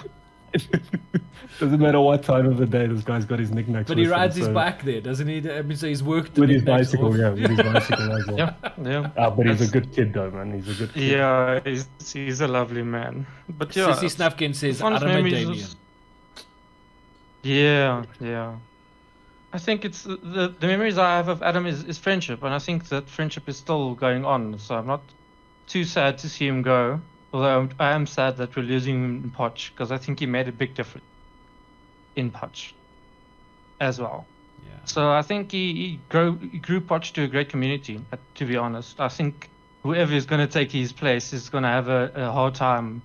Doesn't matter what time of the day this guy's got his knickknacks. But he rides his bike there, doesn't he? I mean, so he's worked with his bicycle. Off. Yeah, with his bicycle as well. Yeah. But he's a good kid, though, man. He's a good kid. Yeah, he's a lovely man. But yeah, Sissy Snufkin says, Adam and Damien. Yeah. I think it's the memories I have of Adam is friendship, and I think that friendship is still going on. So I'm not too sad to see him go. Although I am sad that we're losing him in Poch, because I think he made a big difference in Poch as well. Yeah. So I think he grew Poch to a great community. To be honest, I think whoever is going to take his place is going to have a hard time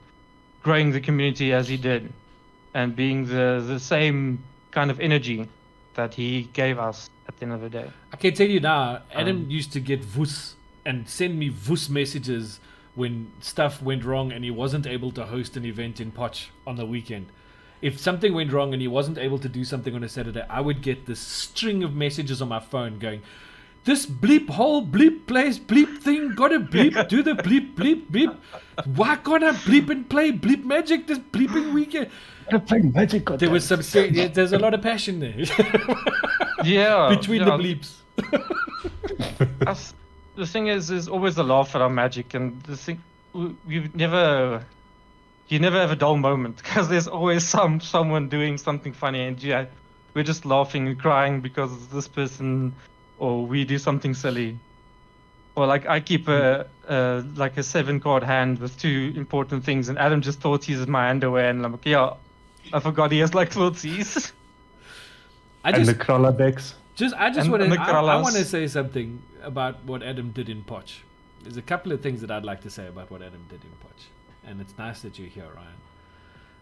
growing the community as he did, and being the same kind of energy that he gave us at the end of the day. I can tell you now, Adam used to get Voos and send me Voos messages when stuff went wrong and he wasn't able to host an event in Poch on the weekend. If something went wrong and he wasn't able to do something on a Saturday, I would get this string of messages on my phone going, this bleep hole, bleep place, bleep thing, gotta bleep, do the bleep, bleep, bleep. Why can't I bleep and play bleep magic this bleeping weekend? Gotta play Magic. There was some there's a lot of passion there. Yeah. Between the bleeps. The thing is always a laugh at our Magic, and the thing you never have a dull moment, because there's always someone doing something funny, and we're just laughing and crying because this person, or we do something silly, or like I keep a 7-card hand with 2 important things, and Adam just thought he's my underwear, and I'm like, yeah, I forgot he has like footsies. And the Krala decks. I want to say something about what Adam did in Poch. There's a couple of things that I'd like to say about what Adam did in Poch, and it's nice that you're here, Ryan.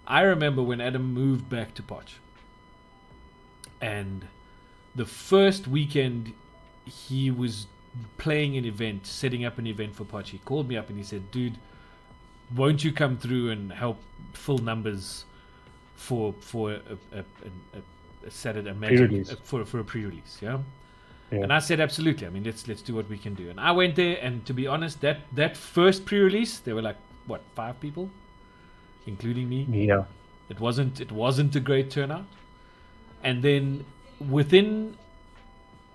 I remember when Adam moved back to Poch, and the first weekend he was playing an event, setting up an event for Poch. He called me up and he said, dude, won't you come through and help fill numbers for a Saturday Magic for a pre-release, yeah? And I said, absolutely. I mean, let's do what we can do. And I went there, and to be honest, that first pre-release, there were like 5 people, including me. Yeah. It wasn't a great turnout. And then within,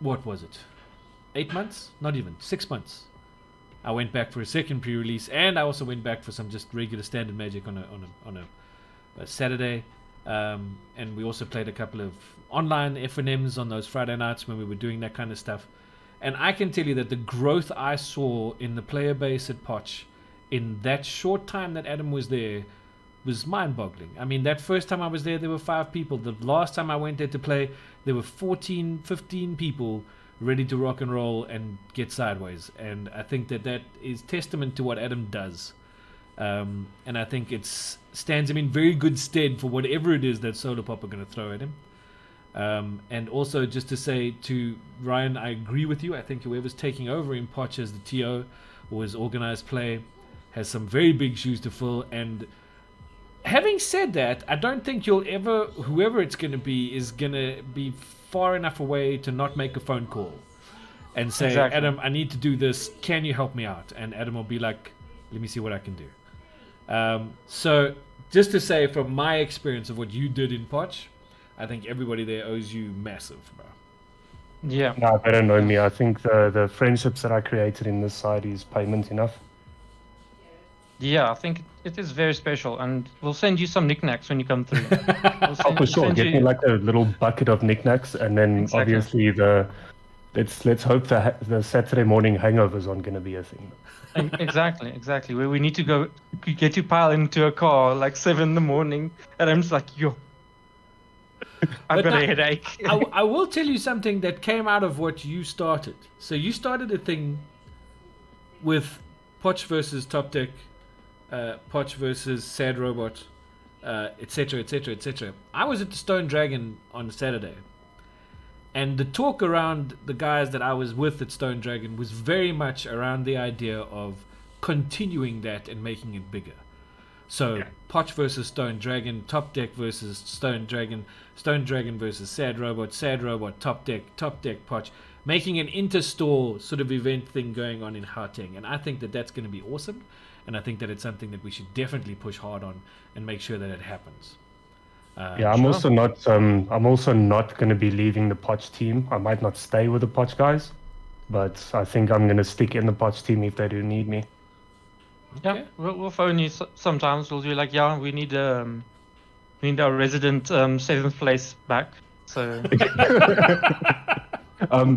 what was it? 8 months? Not even 6 months. I went back for a second pre-release, and I also went back for some just regular standard Magic on a Saturday. And we also played a couple of online FNMs on those Friday nights when we were doing that kind of stuff. And I can tell you that the growth I saw in the player base at Poch in that short time that Adam was there was mind-boggling. I mean, that first time I was there were 5 people. The last time I went there to play, there were 14, 15 people ready to rock and roll and get sideways. And I think that is testament to what Adam does. And I think it stands him in very good stead for whatever it is that Solar Pop are going to throw at him. And also just to say to Ryan, I agree with you. I think whoever's taking over in Poch as the TO or as organized play has some very big shoes to fill. And having said that, I don't think whoever it's going to be is going to be far enough away to not make a phone call and say, exactly. Adam, I need to do this. Can you help me out? And Adam will be like, let me see what I can do. So just to say from my experience of what you did in Poch, I think everybody there owes you massive, bro. Yeah. No, they don't know me. I think the friendships that I created in this side is payment enough. Yeah, I think it is very special, and we'll send you some knickknacks when you come through. For sure. Get me like a little bucket of knickknacks, and then obviously let's hope the Saturday morning hangovers aren't going to be a thing. Exactly. We need to go get you piled into a car like 7 a.m, and I'm just like, yo, I've got a headache. I will tell you something that came out of what you started. So you started a thing with Poch versus Top Deck, Poch versus Sad Robot, etc. I was at the Stone Dragon on Saturday, and the talk around the guys that I was with at Stone Dragon was very much around the idea of continuing that and making it bigger. So Poch versus Stone Dragon, Top Deck versus Stone Dragon versus Sad Robot, Top Deck, Poch, making an inter-store sort of event thing going on in Gauteng. And I think that that's going to be awesome, and I think that it's something that we should definitely push hard on and make sure that it happens. I'm also not going to be leaving the Poch team. I might not stay with the Poch guys, but I think I'm going to stick in the Poch team if they do need me. Okay. Yeah, we'll phone you sometimes. We'll do like, we need our resident 7th place back. So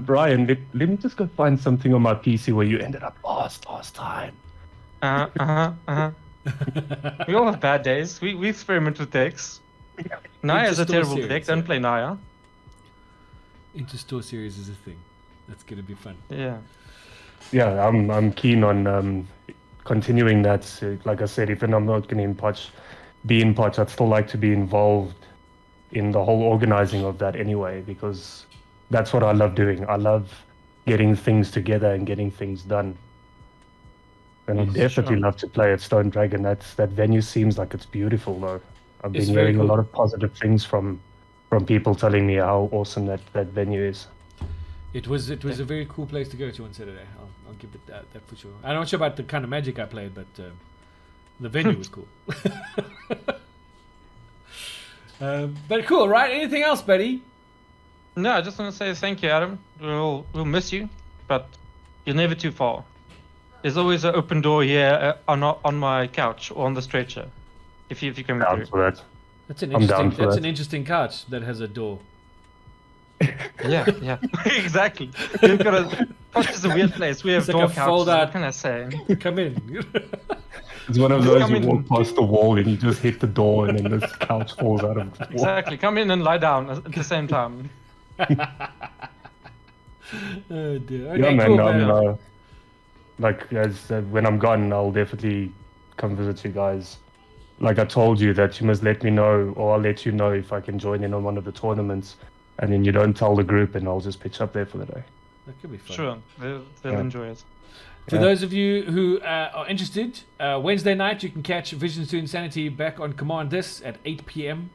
Brian, let me just go find something on my PC where you ended up last time. we all have bad days. We experiment with decks. Naya is a Interstore terrible series, deck. Don't yeah. play Naya. Interstore series is a thing. That's gonna be fun. Yeah. Yeah, I'm keen on continuing that. So, like I said, even I'm not going to be in Potch, I'd still like to be involved in the whole organizing of that anyway, because that's what I love doing. I love getting things together and getting things done. And I'd definitely Sure. love to play at Stone Dragon. That venue seems like it's beautiful, though. I've It's been very hearing cool. a lot of positive things from people telling me how awesome that venue is. It was a very cool place to go to on Saturday. I'll give it that for sure. I'm not sure about the kind of Magic I played, but the venue was cool. But cool, right? Anything else, buddy? No, I just want to say thank you, Adam. We'll miss you, but you're never too far. There's always an open door here on my couch or on the stretcher, if you come Down through. for that. That's an I'm down interesting. for That's that. an interesting couch that has a door. Yeah, exactly. We've got a. Potch is a weird place. We have It's like door a couches. fold-out- What can I say? Come in. It's one of those Come you in. walk past the wall and you just hit the door and then this couch falls out of the wall. Exactly. Come in and lie down at the same time. Oh dear. Okay, Yeah, man. cool, man. Like as when I'm gone, I'll definitely come visit you guys. Like I told you that you must let me know, or I'll let you know if I can join in on one of the tournaments, and then you don't tell the group, and I'll just pitch up there for the day. That could be fun. Sure, they'll Yeah. enjoy it. For Yeah. those of you who are interested, Wednesday night you can catch Visions to Insanity back on Command This at 8 p.m.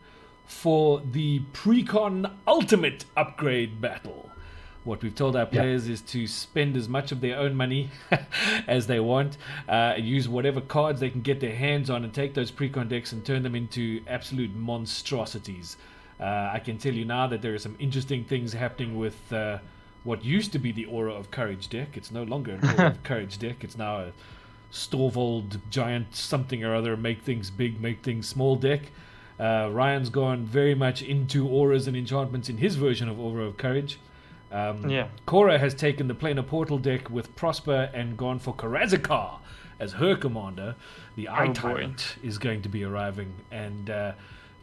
for the Precon Ultimate Upgrade Battle. What we've told our players is to spend as much of their own money as they want, use whatever cards they can get their hands on, and take those Precon decks and turn them into absolute monstrosities. I can tell you now that there are some interesting things happening with what used to be the Aura of Courage deck. It's no longer an Aura of Courage deck. It's now a Storvold giant something or other, make things big, make things small deck. Ryan's gone very much into auras and enchantments in his version of Aura of Courage. Yeah. Cora has taken the Planar Portal deck with Prosper and gone for Karazakar as her commander. The Eye boy. Tyrant is going to be arriving, and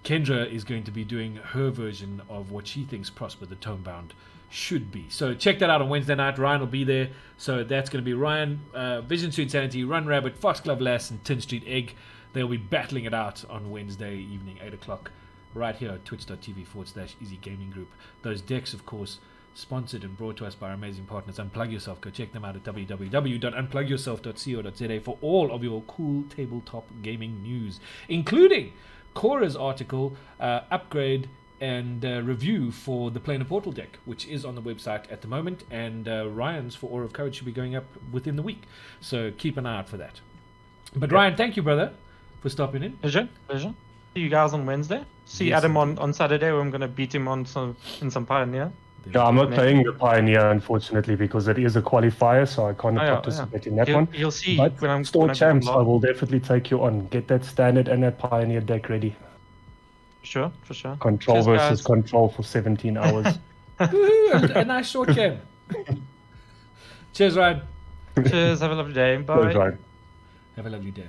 Kendra is going to be doing her version of what she thinks Prosper the Tomebound should be. So check that out on Wednesday night. Ryan will be there. So that's going to be Ryan, Vision to Insanity, Run Rabbit, Foxglove Lass, and Tin Street Egg. They'll be battling it out on Wednesday evening, 8 o'clock, right here at twitch.tv/Easy Gaming Group. Those decks, of course, sponsored and brought to us by our amazing partners Unplug Yourself. Go check them out at www.unplugyourself.co.za for all of your cool tabletop gaming news, including Cora's article, upgrade and review for the Planar Portal deck, which is on the website at the moment, and Ryan's for Aura of Courage should be going up within the week, so keep an eye out for that. But Ryan, thank you, brother, for stopping in. Pleasure. See you guys on Wednesday. See Yes, Adam on Saturday, where I'm gonna beat him in some Pioneer. Yeah, I'm not Maybe. playing the Pioneer, unfortunately, because it is a qualifier, so I can't participate in that one. You'll see But when I'm Store when I Champs, become I will definitely take you on. Get that Standard and that Pioneer deck ready. Sure, for sure. Control Cheers, versus guys. control for 17 hours. Woohoo, a nice short game. Cheers, Ryan. Cheers. Have a lovely day. Bye. That's right. Have a lovely day.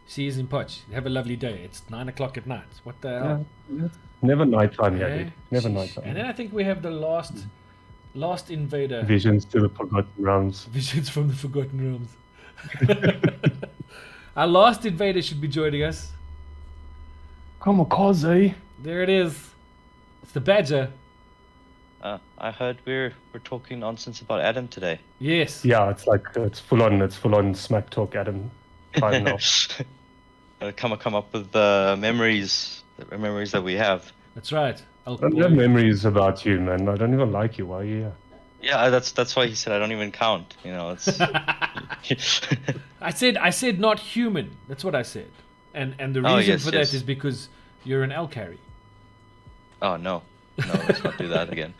See you in Potch. Have a lovely day. It's 9 o'clock at night. What the hell? Yeah. Never nighttime, yeah, Yeah. dude. Never Sheesh. nighttime. And then I think we have the last invader. Visions to the Forgotten Realms. Visions from the Forgotten Realms. Our last invader should be joining us. Kamikaze. There it is. It's the Badger. I heard we're talking nonsense about Adam today. Yes. Yeah, it's full on smack talk, Adam. Time now. Come up with memories that we have. That's right. I don't have memories about you, man. I don't even like you. Why are you here? Yeah, that's why he said I don't even count. You know, it's. I said not human. That's what I said. And the reason Oh, yes, for yes. that is because you're an Alcari. Oh no, let's not do that again.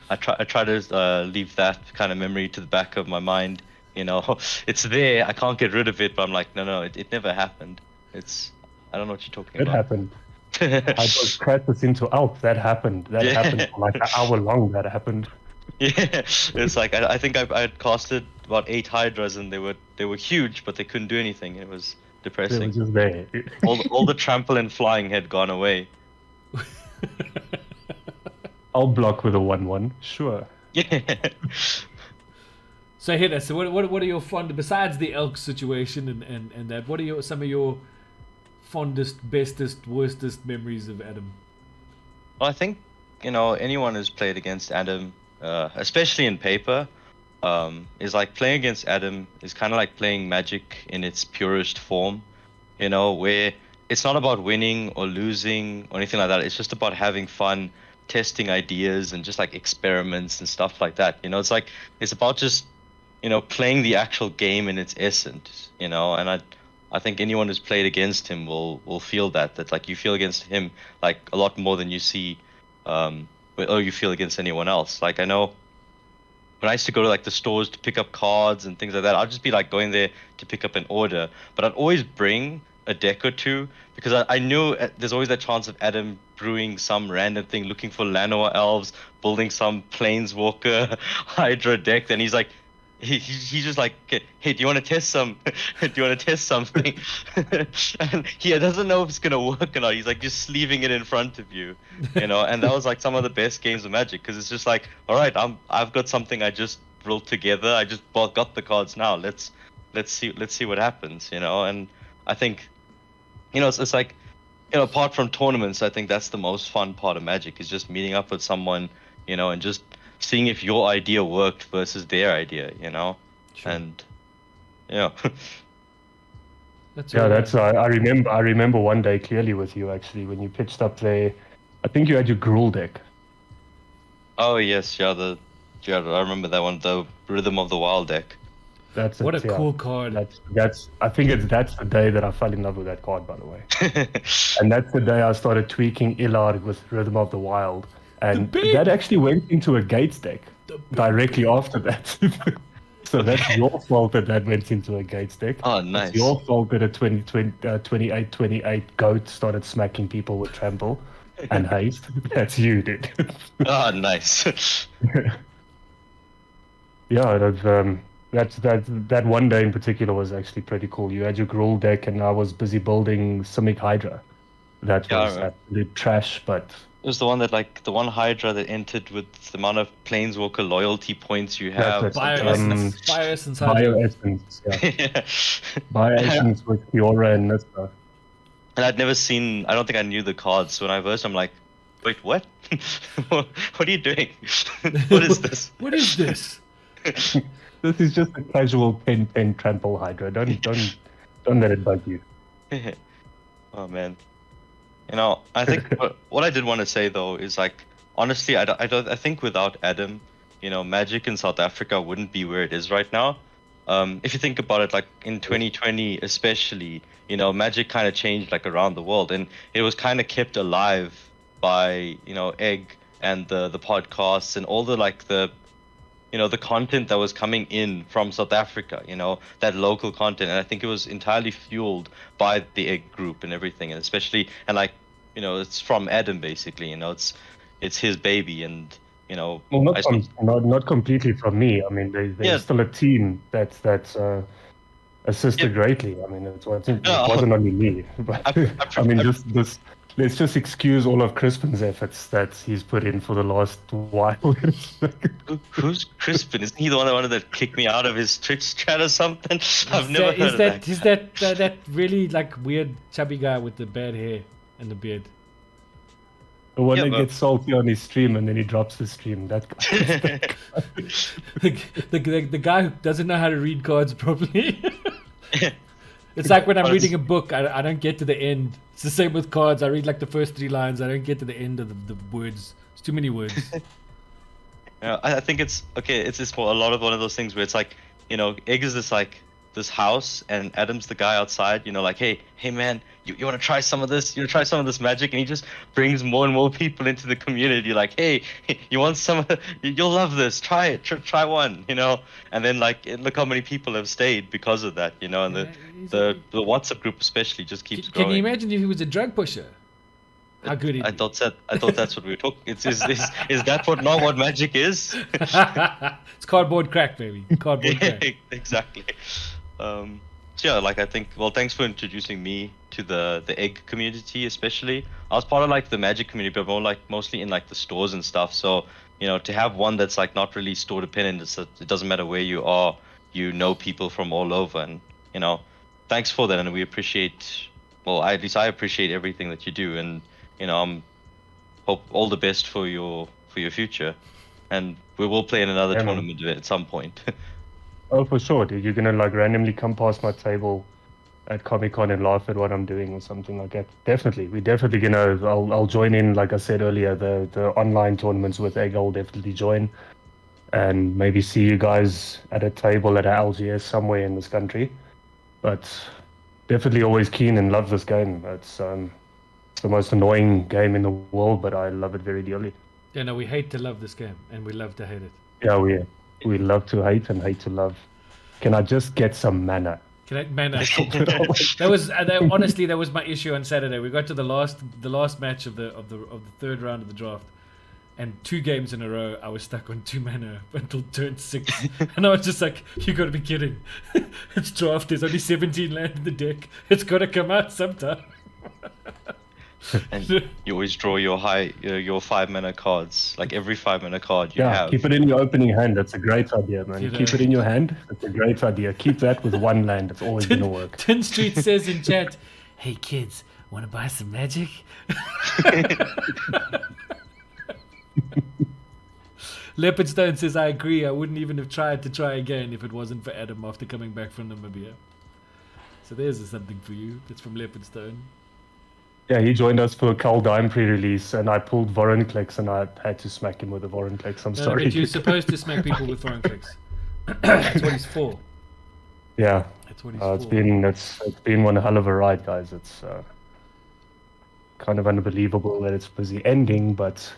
I try to leave that kind of memory to the back of my mind. You know, it's there. I can't get rid of it, but I'm like, no, it never happened. I don't know what you're talking It about. happened. Hydro's crashed us into Alp. That happened. That Yeah. happened for like an hour long. That happened. Yeah, it's like I think I had casted about 8 Hydras and they were huge, but they couldn't do anything. It was They depressing. were just there. All the trample and flying had gone away. I'll block with a 1/1. Sure. Yeah. So Hida, so what are your fond, besides the elk situation and that, what are some of your fondest, bestest, worstest memories of Adam? Well, I think anyone who's played against Adam, especially in paper, is like playing against Adam is kind of like playing Magic in its purest form. Where it's not about winning or losing or anything like that. It's just about having fun, testing ideas and just like experiments and stuff like that. It's about just playing the actual game in its essence. And I think anyone who's played against him will feel that like you feel against him like a lot more than you see or you feel against anyone else. Like I know when I used to go to like the stores to pick up cards and things like that, I'd just be like going there to pick up an order, but I'd always bring a deck or two because I knew there's always that chance of Adam brewing some random thing, looking for Llanowar elves, building some Planeswalker Hydra deck. Then he's like, he's just like, hey, do you want to test some? Do you want to test something? And he doesn't know if it's gonna work or not. He's like just leaving it in front of you, And that was like some of the best games of Magic because it's just like, all right, I've got something I just built together. I just got the cards now. Let's see what happens, And I think, it's like, apart from tournaments, I think that's the most fun part of Magic is just meeting up with someone, and just seeing if your idea worked versus their idea, Sure. And That's Yeah, all that's. right. I remember one day clearly with you actually when you pitched up there. I think you had your Gruul deck. oh yes, I remember that one, the Rhythm of the Wild deck. That's What a it, yeah. cool card. That's. I think that's the day that I fell in love with that card, by the way. And that's the day I started tweaking Illard with Rhythm of the Wild, and big- that actually went into a Gates deck The big- directly after that. So that's your fault that went into a Gates deck. Oh, It's nice. your fault that a 28 goat started smacking people with trample and haste. That's you, dude. Oh, nice. Yeah, that one day in particular was actually pretty cool. You had your Gruul deck, and I was busy building Simic Hydra. That Yeah, I was remember. absolute trash, but It was the one that the one Hydra that entered with the amount of Planeswalker loyalty points you have. That's it. Bioessence. Bioessence Hydra. Bioessence, yeah. Yeah. Bioessence with Fiora and Nissa. And I'd never seen. I don't think I knew the cards. So when I versed, I'm like, wait, what? What are you doing? What is this? What is this? This is just a casual 10 trample Hydra. Don't let it bug you. Oh man, I think what I did want to say though is like honestly, I think without Adam, Magic in South Africa wouldn't be where it is right now. If you think about it, like in 2020 especially, Magic kind of changed like around the world, and it was kind of kept alive by Egg and the podcasts and all the the content that was coming in from South Africa, that local content. And I think it was entirely fueled by the Egg group and everything. And especially, it's from Adam basically, it's his baby. And, Well, I suppose- not completely from me. I mean, there's Yeah. still a team that's assisted greatly. I mean, it wasn't only me. But I mean, let's just excuse all of Crispin's efforts that he's put in for the last while. Who's Crispin? Isn't he the one that wanted to kick me out of his Twitch chat or something? I've never heard of that. Is that really like weird chubby guy with the bad hair and the beard? The one Yeah, that but- gets salty on his stream and then he drops the stream. That guy. The guy who doesn't know how to read cards properly. It's like when I'm reading a book, I don't get to the end. It's the same with cards. I read like the first 3 lines. I don't get to the end of the words. It's too many words. Yeah, I think it's okay. It's just for a lot of one of those things where it's like, Egg is this house, and Adam's the guy outside. Like, hey man, you want to try some of this? You want to try some of this magic? And he just brings more and more people into the community. Like, hey, you want some? You'll love this. Try it. Try one. And then look how many people have stayed because of that. And the WhatsApp group especially just keeps Can growing. you imagine if he was a drug pusher? How good he I thought that's what we were talking. Is that not what Magic is? It's cardboard crack, baby. Cardboard Yeah, crack. exactly. So yeah, like I think. Well, thanks for introducing me to the egg community, especially. I was part of like the Magic community, but more like mostly in like the stores and stuff. So to have one that's like not really store dependent. It doesn't matter where you are. You know people from all over, and thanks for that. And we appreciate. Well, at least I appreciate everything that you do, and hope all the best for your future. And we will play in another Yeah, man. tournament at some point. Oh, for sure, dude. You're gonna like randomly come past my table at Comic-Con and laugh at what I'm doing or something like that. Definitely. We're definitely gonna I'll join in, like I said earlier, the online tournaments with Egg. I'll definitely join. And maybe see you guys at a table at a LGS somewhere in this country. But definitely always keen and love this game. It's the most annoying game in the world, but I love it very dearly. Yeah, no, we hate to love this game, and we love to hate it. Yeah, we love to hate and hate to love. Can I just get some mana? Can I, man, that was honestly that was my issue on Saturday. We got to the last match of the third round of the draft, and 2 games in a row I was stuck on 2 mana until turn 6, and I was just like, "You got to be kidding! It's draft. There's only 17 land in the deck. It's got to come out sometime." And you always draw your 5 mana cards. Like every 5 mana card you Yeah, have. keep it in your opening hand. That's a great idea, man. Keep it in your hand. That's a great idea. Keep that with 1 land. It's always going to work. Tin Street says in chat, "Hey kids, want to buy some Magic?" Leopardstone says, "I agree. I wouldn't even have tried to try again if it wasn't for Adam after coming back from Namibia." So there's something for you. That's from Leopardstone. Yeah, he joined us for a Kaldheim pre-release, and I pulled Vorinclex, and I had to smack him with a Vorinclex. I'm No, sorry. but you're supposed to smack people with foreign clicks. That's what he's for. Yeah, That's what he's it's for. been one hell of a ride, guys. It's kind of unbelievable that it's busy ending, but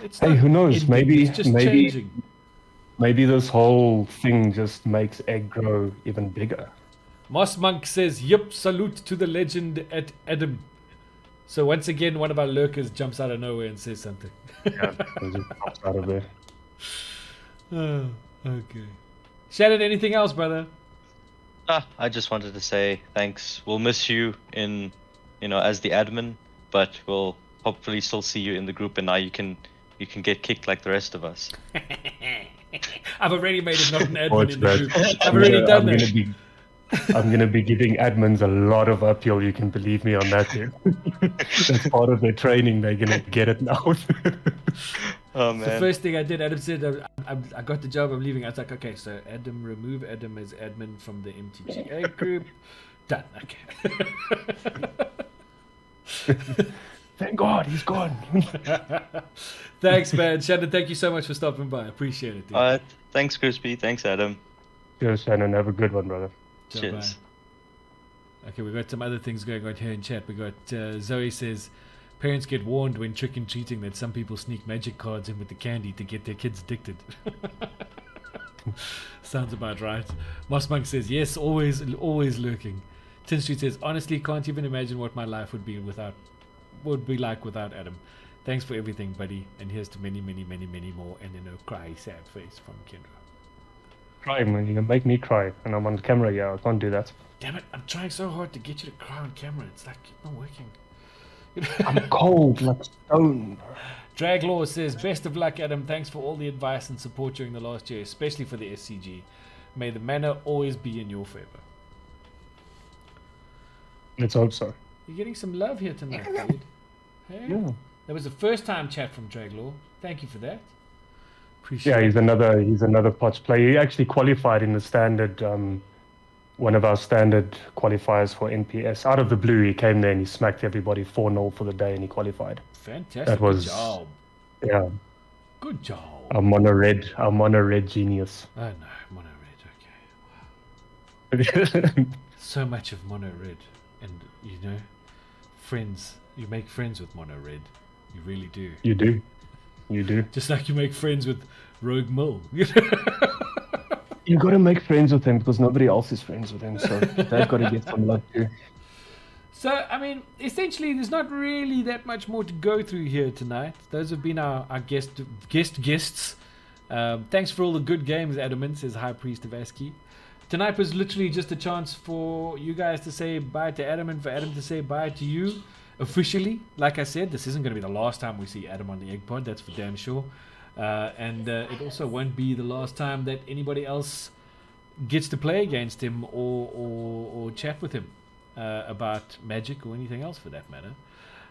It's hey, not who knows? ending, Maybe it's just changing. maybe this whole thing just makes Egg grow even bigger. Moss Monk says, "Yup, salute to the legend at Adam." So once again, one of our lurkers jumps out of nowhere and says something. Yeah, it just pops out of there. Oh, okay. Shannon, anything else, brother? I just wanted to say thanks. We'll miss you as the admin, but we'll hopefully still see you in the group, and now you can get kicked like the rest of us. I've already made him not an Oh, admin it's in the bad. group. I've already done I'm that. I'm gonna be giving admins a lot of uphill. You can believe me on that, dude. That's part of their training. They're gonna get it now. Oh The man. first thing I did, Adam said, I got the job, I'm leaving. I was like, okay, so remove Adam as admin from the MTGA group. Done. Okay. Thank God, he's gone. Thanks, man. Shannon, thank you so much for stopping by. Appreciate it, dude. Alright. Thanks, Crispy. Thanks, Adam. Cheers, Shannon. Have a good one, brother. Ciao, Cheers. bye. Okay, we've got some other things going on here in chat. We got Zoe says, parents get warned when trick and treating that some people sneak magic cards in with the candy to get their kids addicted. Sounds about right. Moss Monk says, yes, always lurking. Tin Street says, honestly, can't even imagine what my life would be like without Adam. Thanks for everything, buddy. And here's to many, many, many, many more. And then a cry, sad face from Kendra. Cry, man. You're gonna make me cry, and I'm on camera. Yeah, I can't do that. Damn it, I'm trying so hard to get you to cry on camera. It's like, it's not working. I'm cold like stone. Draglaw says, best of luck, Adam. Thanks for all the advice and support during the last year, especially for the SCG. May the mana always be in your favor. Let's hope so. You're getting some love here tonight, dude. Hey? Yeah. That was the first time chat from Draglaw. Thank you for that. Appreciate Yeah, it. he's another Potch player. He actually qualified in the standard, one of our standard qualifiers for NPS. Out of the blue, he came there and he smacked everybody 4-0 for the day, and he qualified. Fantastic. That was- Good job. Yeah, Good job. our mono red genius. Oh no, mono red. Okay. So much of mono red, and friends. You make friends with mono red. You really do. You do. Just like you make friends with Rogue Mill. You got to make friends with him because nobody else is friends with him, so they've got to get some love too. So, I mean, essentially, there's not really that much more to go through here tonight. Those have been our guests. Thanks for all the good games, Adamant, says High Priest of Aski. Tonight was literally just a chance for you guys to say bye to Adam and for Adam to say bye to you officially. Like I said, this isn't going to be the last time we see Adam on the Egg Pod, that's for damn sure. And it also won't be the last time that anybody else gets to play against him or chat with him about Magic or anything else for that matter.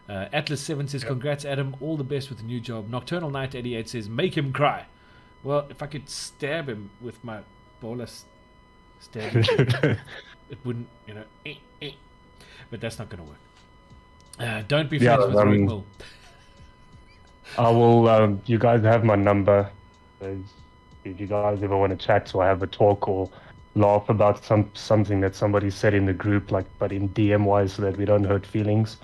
Atlas7 says, congrats Adam, all the best with the new job. Nocturnal Knight 88 says, make him cry. Well, if I could stab him with my bolus stab, it wouldn't, but that's not going to work. Don't be friends with Rick Mill. I will. You guys have my number. If you guys ever want to chat or have a talk or laugh about something that somebody said in the group, but in DM wise, so that we don't hurt feelings,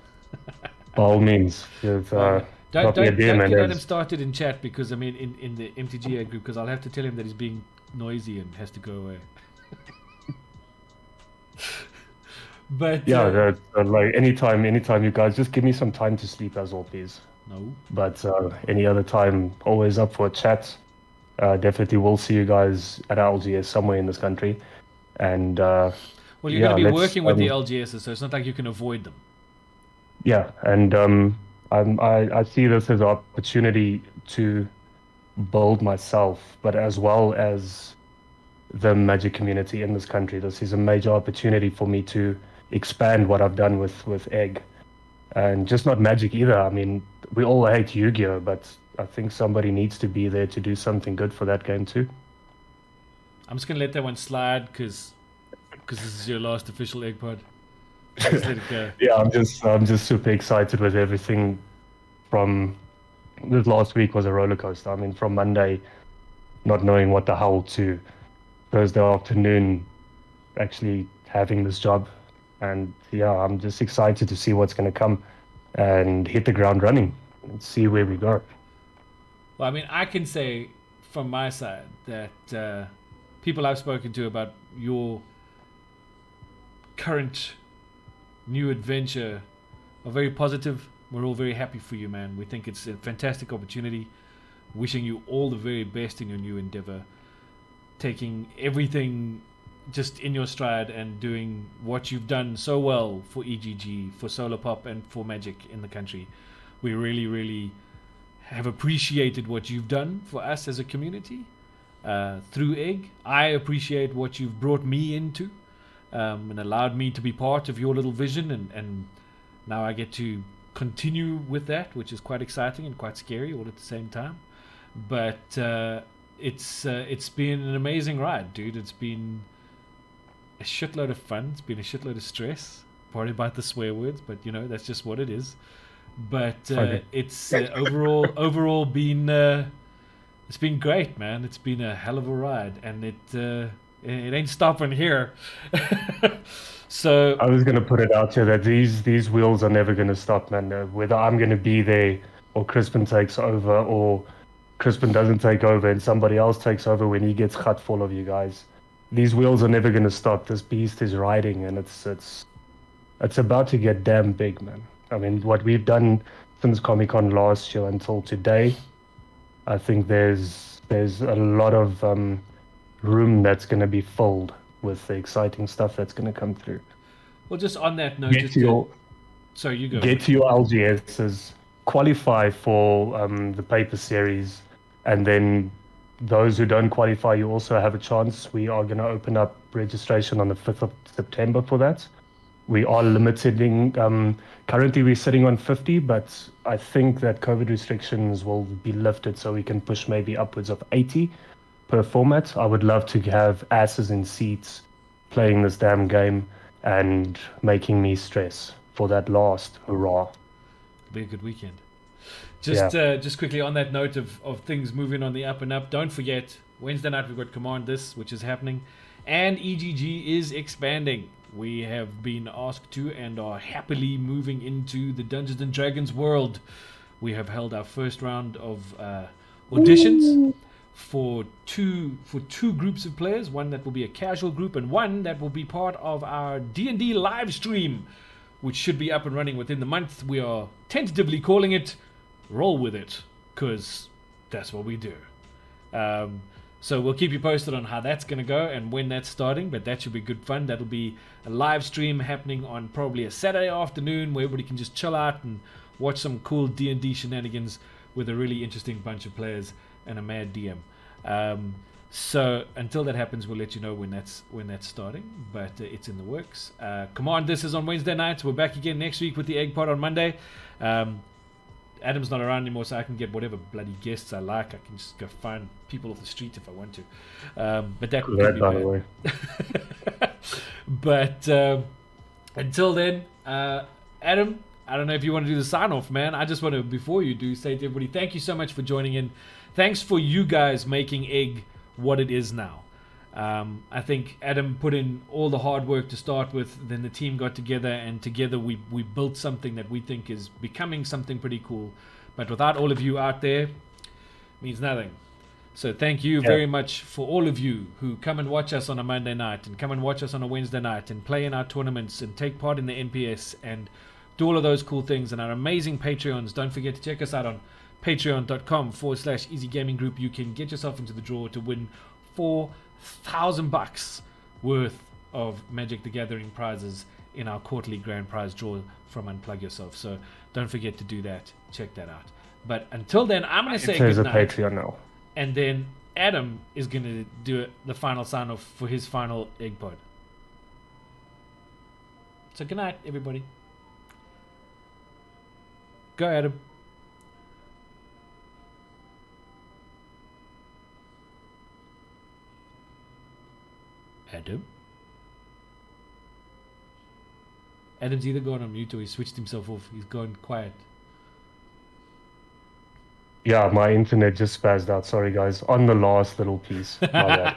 by all means. Don't get Adam started in chat because in the MTGA group, because I'll have to tell him that he's being noisy and has to go away. But yeah, anytime you guys just give me some time to sleep as well, please. No. But any other time, always up for a chat. Definitely will see you guys at LGS somewhere in this country. And well, you're going to be working with the LGSs, so it's not like you can avoid them. Yeah, and I see this as an opportunity to build myself, but as well as the Magic community in this country. This is a major opportunity for me to expand what I've done with Egg. And just not Magic either. I mean, we all hate Yu-Gi-Oh, but I think somebody needs to be there to do something good for that game too. I'm just gonna let that one slide because this is your last official Egg Pod. Just let it go. Yeah, I'm just super excited with everything. From this last week was a roller coaster. I mean, from Monday, not knowing what the hell, to Thursday afternoon, actually having this job. And yeah, I'm just excited to see what's going to come and hit the ground running and see where we go. Well, I mean, I can say from my side that people I've spoken to about your current new adventure are very positive. We're all very happy for you, man. We think it's a fantastic opportunity. Wishing you all the very best in your new endeavor. Taking everything just in your stride and doing what you've done so well for EGG, for Solar Pop, and for Magic in the country. We really, really have appreciated what you've done for us as a community through Egg. I appreciate what you've brought me into and allowed me to be part of your little vision, and now I get to continue with that, which is quite exciting and quite scary all at the same time. But it's been an amazing ride, dude. It's been a shitload of fun. It's been a shitload of stress. Sorry about the swear words, but that's just what it is. But it's overall been it's been great, man. It's been a hell of a ride, and it ain't stopping here. So I was gonna put it out here that these wheels are never gonna stop, man. Whether I'm gonna be there or Crispin takes over or Crispin doesn't take over and somebody else takes over when he gets cut full of you guys. These wheels are never gonna stop. This beast is riding, and it's about to get damn big, man. I mean, what we've done since Comic-Con last year until today, I think there's a lot of room that's going to be filled with the exciting stuff that's going to come through. Well, just on that note, sorry, you go. Get to your LGSs, qualify for the paper series, and then those who don't qualify, you also have a chance. We are going to open up registration on the 5th of September for that. We are limiting, currently we're sitting on 50, but I think that COVID restrictions will be lifted so we can push maybe upwards of 80 per format. I would love to have asses in seats playing this damn game and making me stress for that last hurrah. It'll be a good weekend. Just quickly on that note of things moving on the up and up, don't forget, Wednesday night we've got Command This, which is happening, and EGG is expanding. We have been asked to and are happily moving into the Dungeons and Dragons world. We have held our first round of auditions for two groups of players. One that will be a casual group and one that will be part of our D&D live stream, which should be up and running within the month. We are tentatively calling it Roll With It, because that's what we do. So we'll keep you posted on how that's going to go and when that's starting, but that should be good fun. That'll be a live stream happening on probably a Saturday afternoon where everybody can just chill out and watch some cool D&D shenanigans with a really interesting bunch of players and a mad DM. So until that happens, we'll let you know when that's starting, but it's in the works. Command, this is on Wednesday nights. We're back again next week with the Egg Pod on Monday. Adam's not around anymore, so I can get whatever bloody guests I like. I can just go find people off the street if I want to. But that could be By the way. But until then, Adam, I don't know if you want to do the sign off, man. I just want to, before you do, say to everybody, thank you so much for joining in. Thanks for you guys making Egg what it is now. I think Adam put in all the hard work to start with, then the team got together, and together we built something that we think is becoming something pretty cool. But without all of you out there, it means nothing. So thank you very much for all of you who come and watch us on a Monday night and come and watch us on a Wednesday night and play in our tournaments and take part in the NPS and do all of those cool things, and our amazing Patreons. Don't forget to check us out on patreon.com/easygaminggroup. You can get yourself into the draw to win $4,000 worth of Magic the Gathering prizes in our quarterly grand prize draw from Unplug Yourself. So don't forget to do that. Check that out. But until then, I'm going to say There's a goodnight. Patreon now. And then Adam is going to do the final sign off for his final Egg Pod. So good night, everybody. Go, Adam. Adam? Adam's either gone on mute or he switched himself off. He's gone quiet. Yeah, my internet just spazzed out. Sorry, guys. On the last little piece. My bad.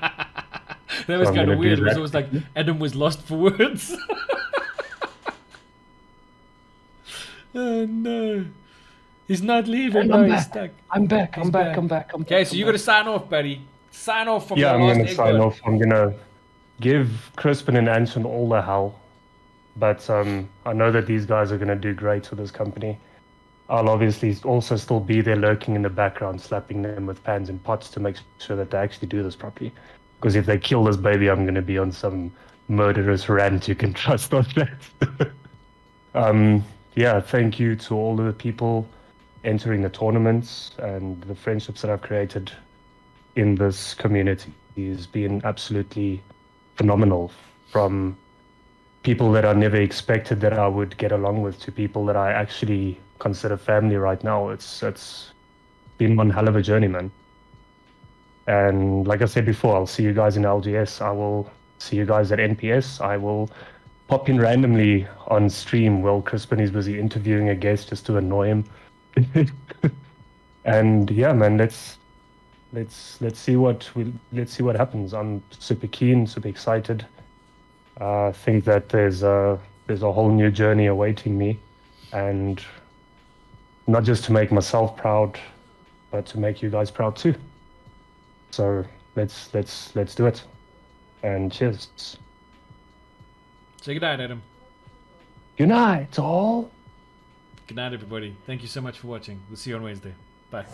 That was So I'm kind of gonna weird. do It was that. almost like Adam was lost for words. Oh no. He's not leaving. And No, I'm he's back. stuck. I'm back. He's I'm back. back. I'm back. I'm Okay, back. so you got to sign off, buddy. Sign off from Yeah, the I'm last going to Egg sign Pod. off. I'm going to give Crispin and Anson all the hell. But I know that these guys are going to do great with this company. I'll obviously also still be there lurking in the background, slapping them with pans and pots to make sure that they actually do this properly. Because if they kill this baby, I'm going to be on some murderous rant you can trust on that. Yeah, thank you to all of the people entering the tournaments and the friendships that I've created in this community. It's been absolutely phenomenal, from people that I never expected that I would get along with to people that I actually consider family right now. It's been one hell of a journey, man. And like I said before, I'll see you guys in LGS. I will see you guys at NPS. I will pop in randomly on stream while Crispin is busy interviewing a guest just to annoy him. And yeah, man, let's see what happens. I'm super keen, super excited. I think that there's a whole new journey awaiting me, and not just to make myself proud, but to make you guys proud too. So let's do it. And cheers. Say good night, Adam. Good night, all. Good night, everybody. Thank you so much for watching. We'll see you on Wednesday. Bye.